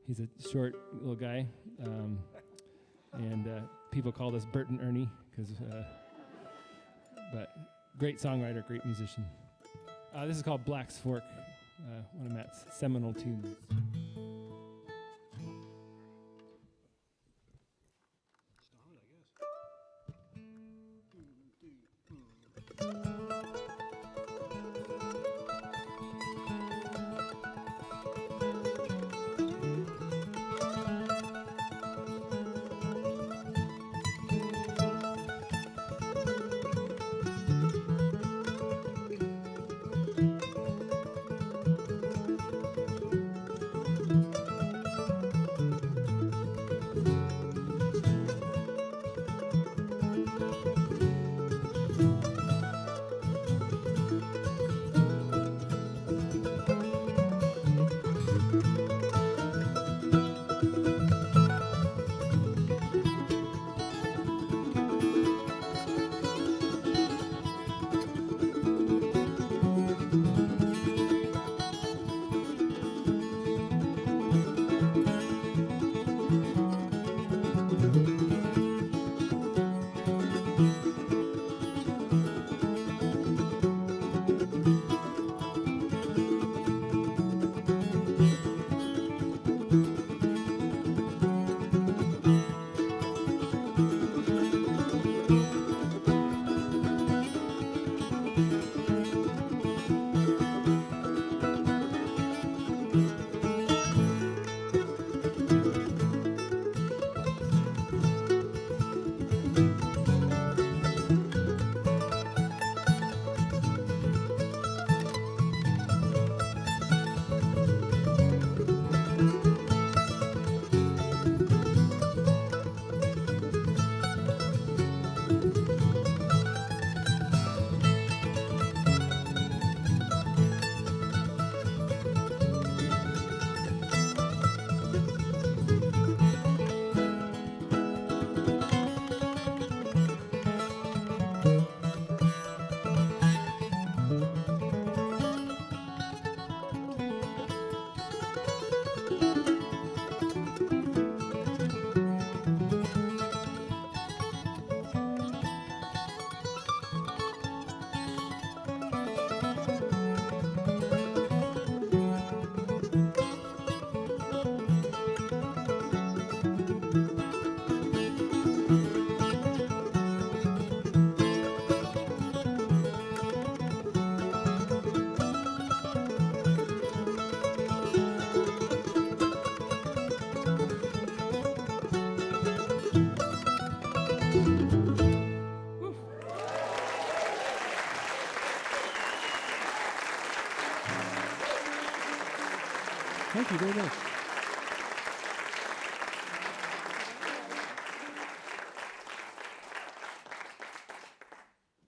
He's a short little guy, and people called us Bert and Ernie but great songwriter, great musician. This is called Black's Fork, one of Matt's seminal tunes.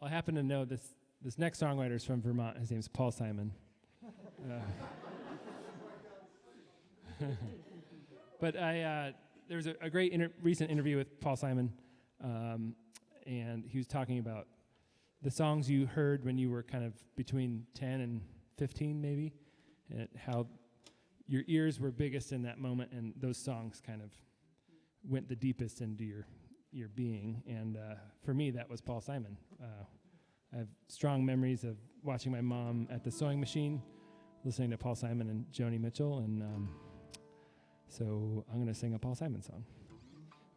I happen to know this next songwriter is from Vermont. His name's Paul Simon. But there was a great recent interview with Paul Simon, and he was talking about the songs you heard when you were kind of between 10 and 15 maybe, and how your ears were biggest in that moment, and those songs kind of went the deepest into your being. And for me, that was Paul Simon. I have strong memories of watching my mom at the sewing machine, listening to Paul Simon and Joni Mitchell, and so I'm going to sing a Paul Simon song.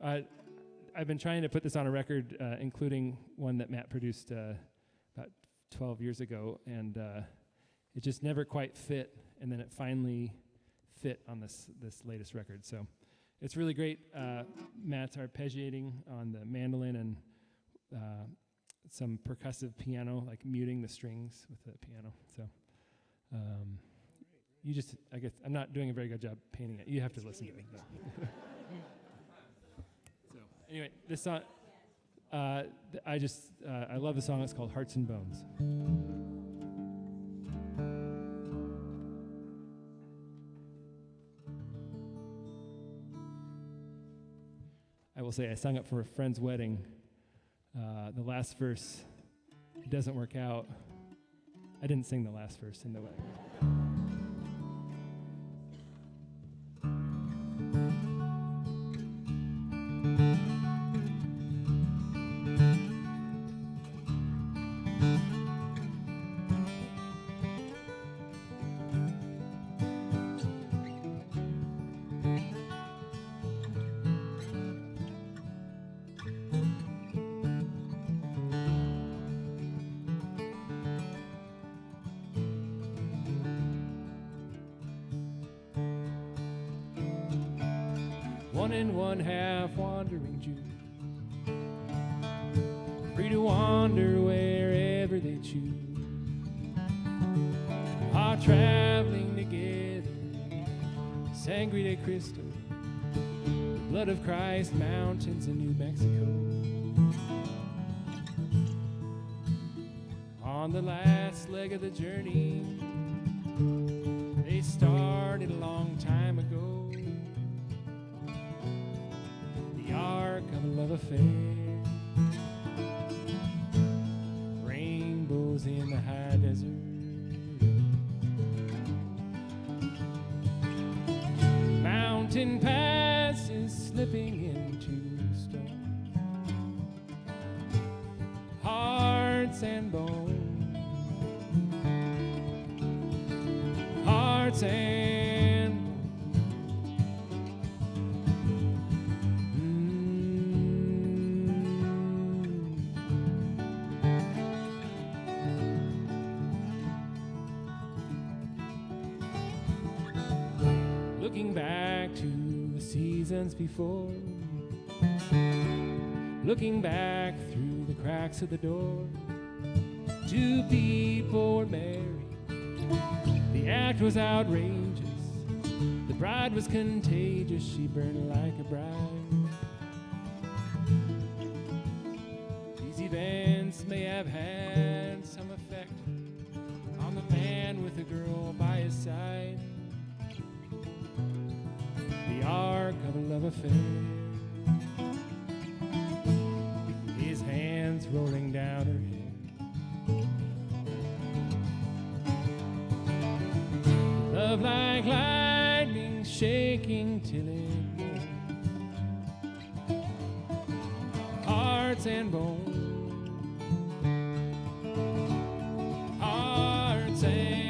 I've been trying to put this on a record, including one that Matt produced about 12 years ago, and it just never quite fit, and then it finally fit on this latest record. So it's really great. Matt's arpeggiating on the mandolin and some percussive piano, like muting the strings with the piano. So I guess I'm not doing a very good job painting it. You have to listen to it. So anyway, this song, I love the song. It's called Hearts and Bones. I will say I sung it for a friend's wedding. The last verse, it doesn't work out. I didn't sing the last verse in the wedding. One and one half wandering Jews, free to wander wherever they choose, are traveling together, Sangre de Cristo, the blood of Christ, mountains in New Mexico. On the last leg of the journey, they started a long time ago. Ark of a love affair, rainbows in the high desert, mountain passes slipping into stone, hearts and bones, hearts and looking back to the seasons before, looking back through the cracks of the door, two people were married, the act was outrageous, the bride was contagious, she burned like a bride. These events may have had some effect on the man with a girl by his side, the ark of a love affair, his hands rolling down her hair, love like lightning shaking till it blows, hearts and bones, hearts and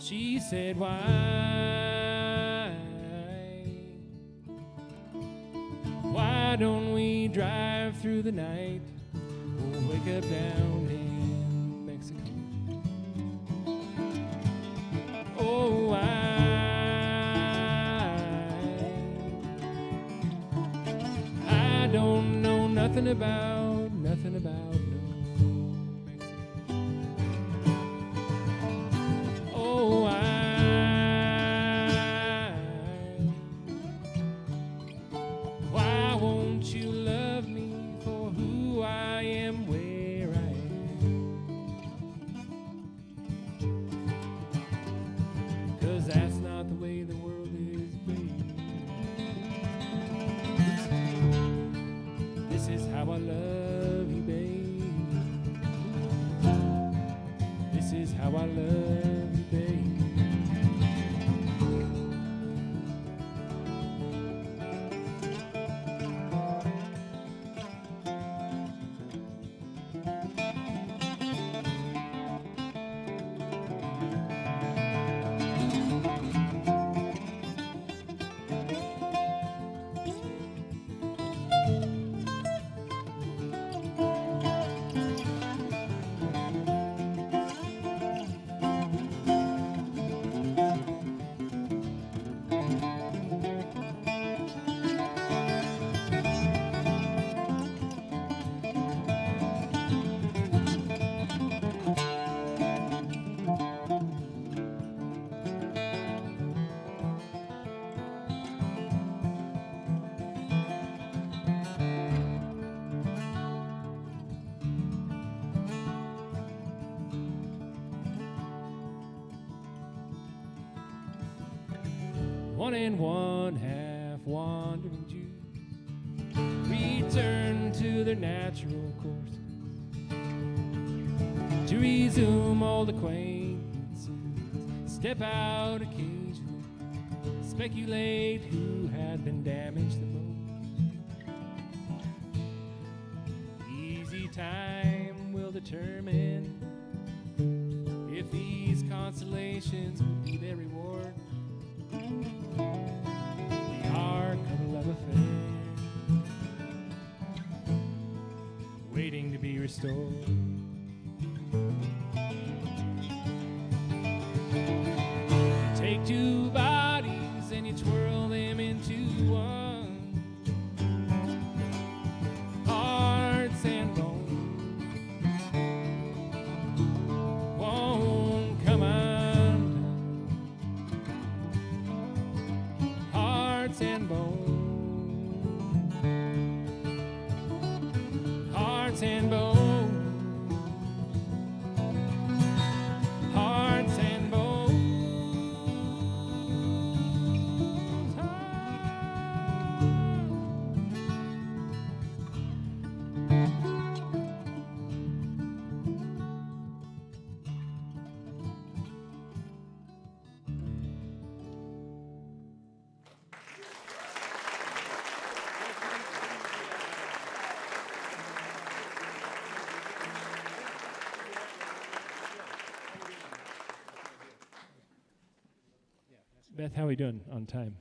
She said, why don't we drive through the night? We'll wake up down in Mexico. Oh, I don't know nothing about no Mexico. Oh, why won't you love me for who I am, where I am? 'Cause that's not the way the world is, babe. This is how I love you, babe. This is how I love you, babe. One and one half wandering Jews return to their natural course, to resume old acquaintances, step out occasionally, speculate who had been damaged the most. Easy time will determine if these consolations will be their reward. The arc of a love affair, waiting to be restored. You take two bodies and you twirl them into one. Hearts and bones won't come undone. Hearts and bones, hearts and bones, hearts and bones. Beth, how are we doing on time?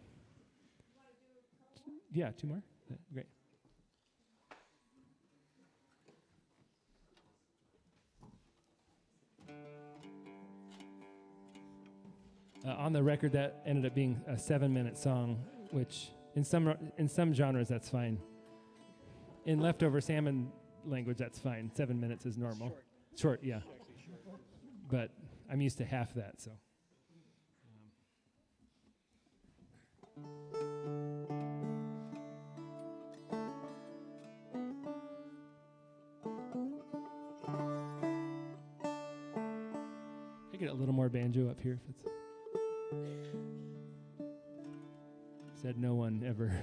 Yeah, two more? Great. On the record, that ended up being a 7-minute song, which in some genres, that's fine. In leftover salmon language, that's fine. 7 minutes is normal. Short, yeah. But I'm used to half that, so. I get a little more banjo up here if it's. Said no one ever.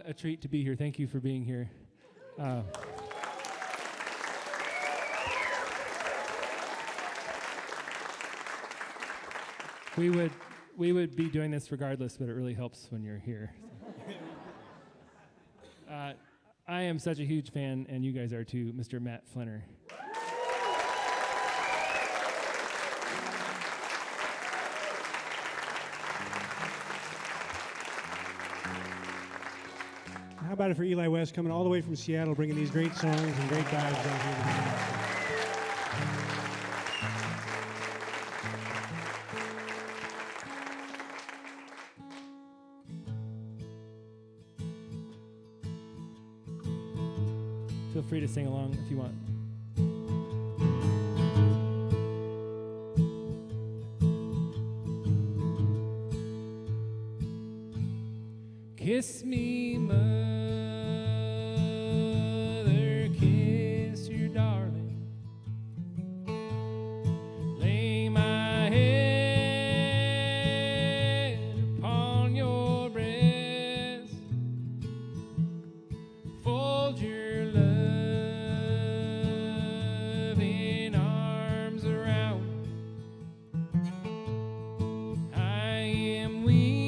a treat to be here. Thank you for being here. We would be doing this regardless, but it really helps when you're here. I am such a huge fan, and you guys are too, Mr. Matt Flinner. How about it for Eli West coming all the way from Seattle, bringing these great songs and great vibes down here tonight. Feel free to sing along if you want. Kiss me, mother, kiss your darling. Lay my head upon your breast. Fold your loving arms around me. I am weak.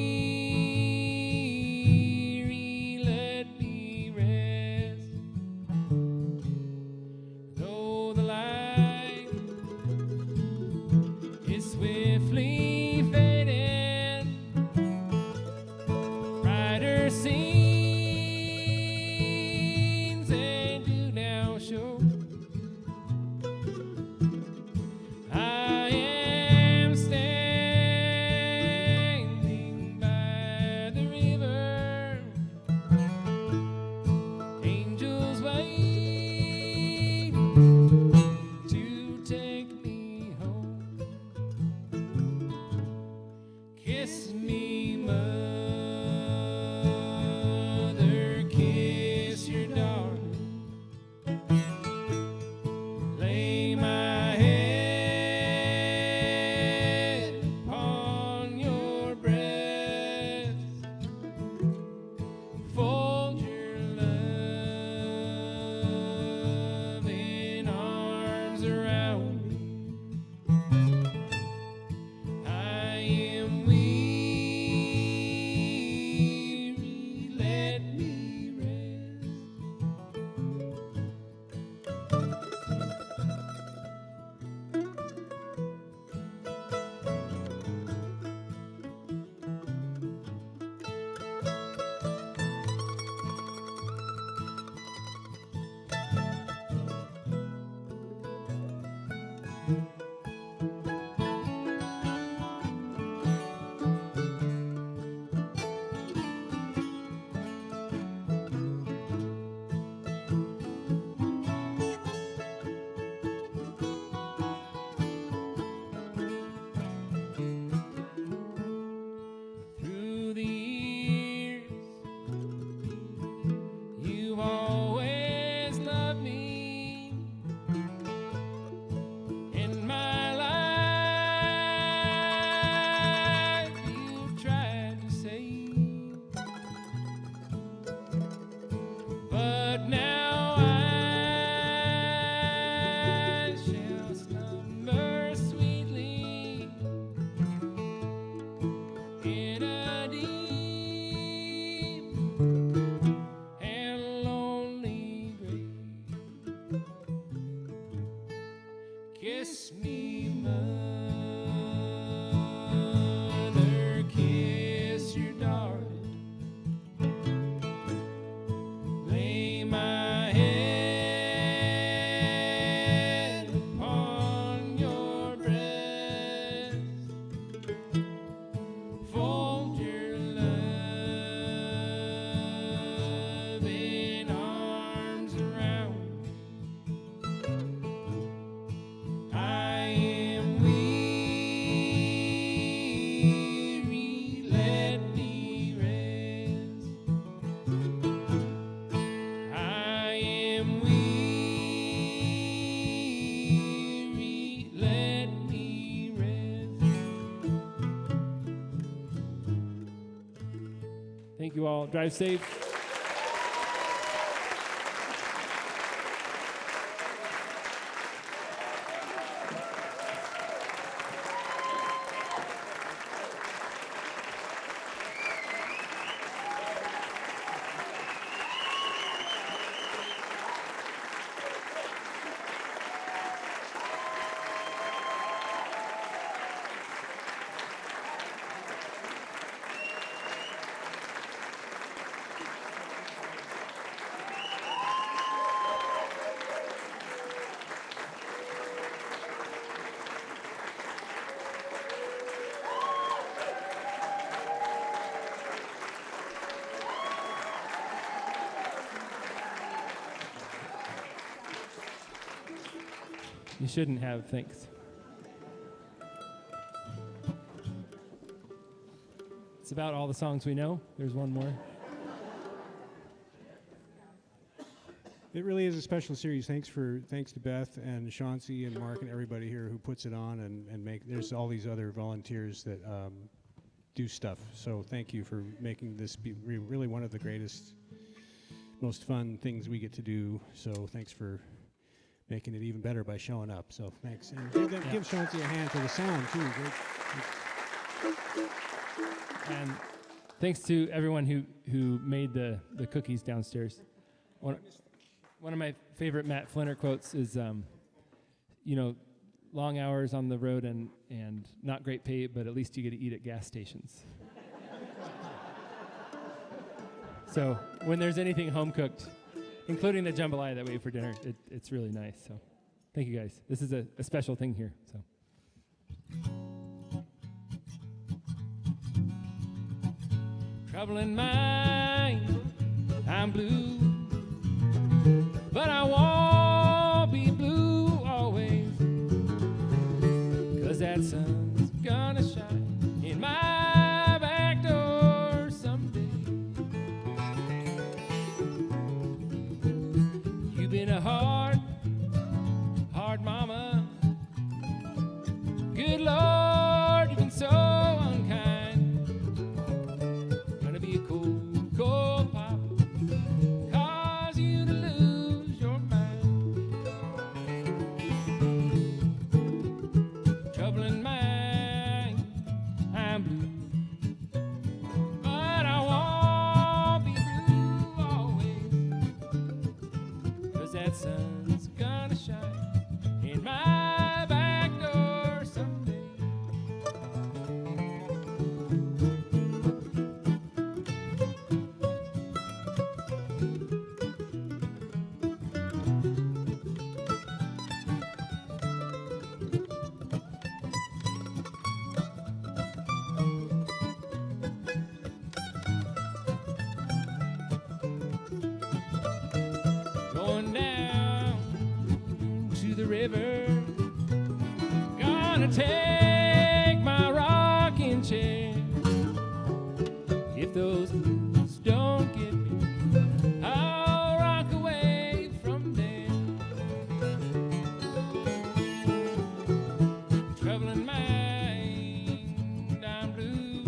Swiftly fading, brighter scenes they do now show. I am standing by the river, angels wait to take me home. Kiss me, mother, kiss your darling. Lay my head upon your breast. Fold your loving arms around me. I am weary, let me rest. Through the years, you've always loved me. In my life, you've tried to save, but now I shall slumber sweetly in a deep and lonely grave. Kiss me, mother, kiss your darling. Lay my head upon your breast. Fold your loving arms around me. I am weary, let me rest. I am weary, let me rest. Thank you all. Drive safe. You shouldn't have, thanks. It's about all the songs we know. There's one more. It really is a special series. Thanks to Beth and Chauncey and Mark and everybody here who puts it on and make. There's all these other volunteers that do stuff. So thank you for making this be really one of the greatest, most fun things we get to do. So thanks for making it even better by showing up. So thanks, and give Chauncey a hand for the sound too. Great. And thanks to everyone who made the cookies downstairs. One of my favorite Matt Flinner quotes is, long hours on the road and not great pay, but at least you get to eat at gas stations. So when there's anything home cooked, including the jambalaya that we ate for dinner, it's really nice. So thank you guys. This is a special thing here. So. Troubling mind, I'm blue, but I won't be blue always, 'cause that sun's gonna shine in my back door someday. You've been a hard mama. Good Lord, you've been so unkind. Gonna be a cold papa, cause you to lose your mind. Troubling mind, I'm blue, but I won't be blue always, 'cause that sun's gonna shine in my back door someday. Going down to the river, gonna take my rocking chair. If those blues don't get me, I'll rock away from there. Troubling mind, I'm blue,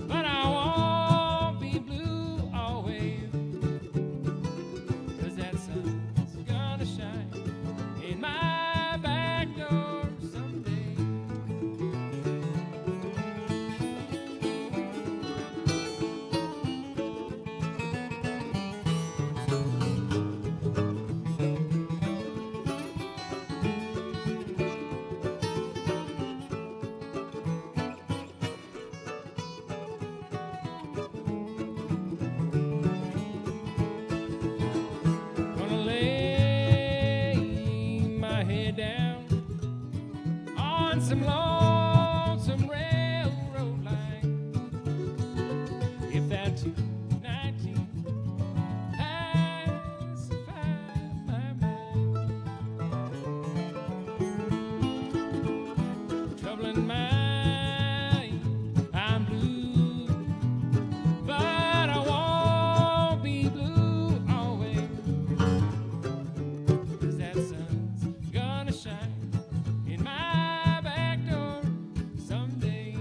but I won't be blue always, 'cause that sun's gonna shine in my back door someday. Gonna lay my head down on some lonesome railroad line. If that 219 pacified my mind. Troubling mind, I'm blue, but I won't be blue always, 'cause that sun's gonna shine in my back door someday.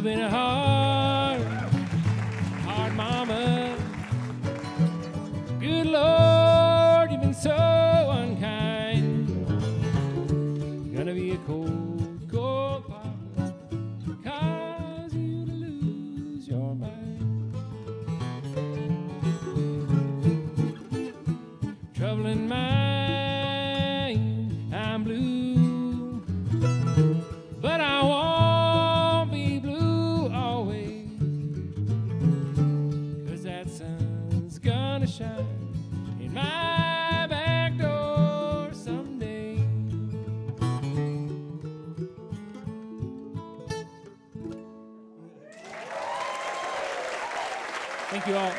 been a hard mama. Good Lord, you've been so unkind. Gonna be a cold, cold papa, 'cause you lose your mind. Trouble in mind, I'm blue, but I won't be blue always, 'cause that sun's gonna shine in my back door someday. Thank you all.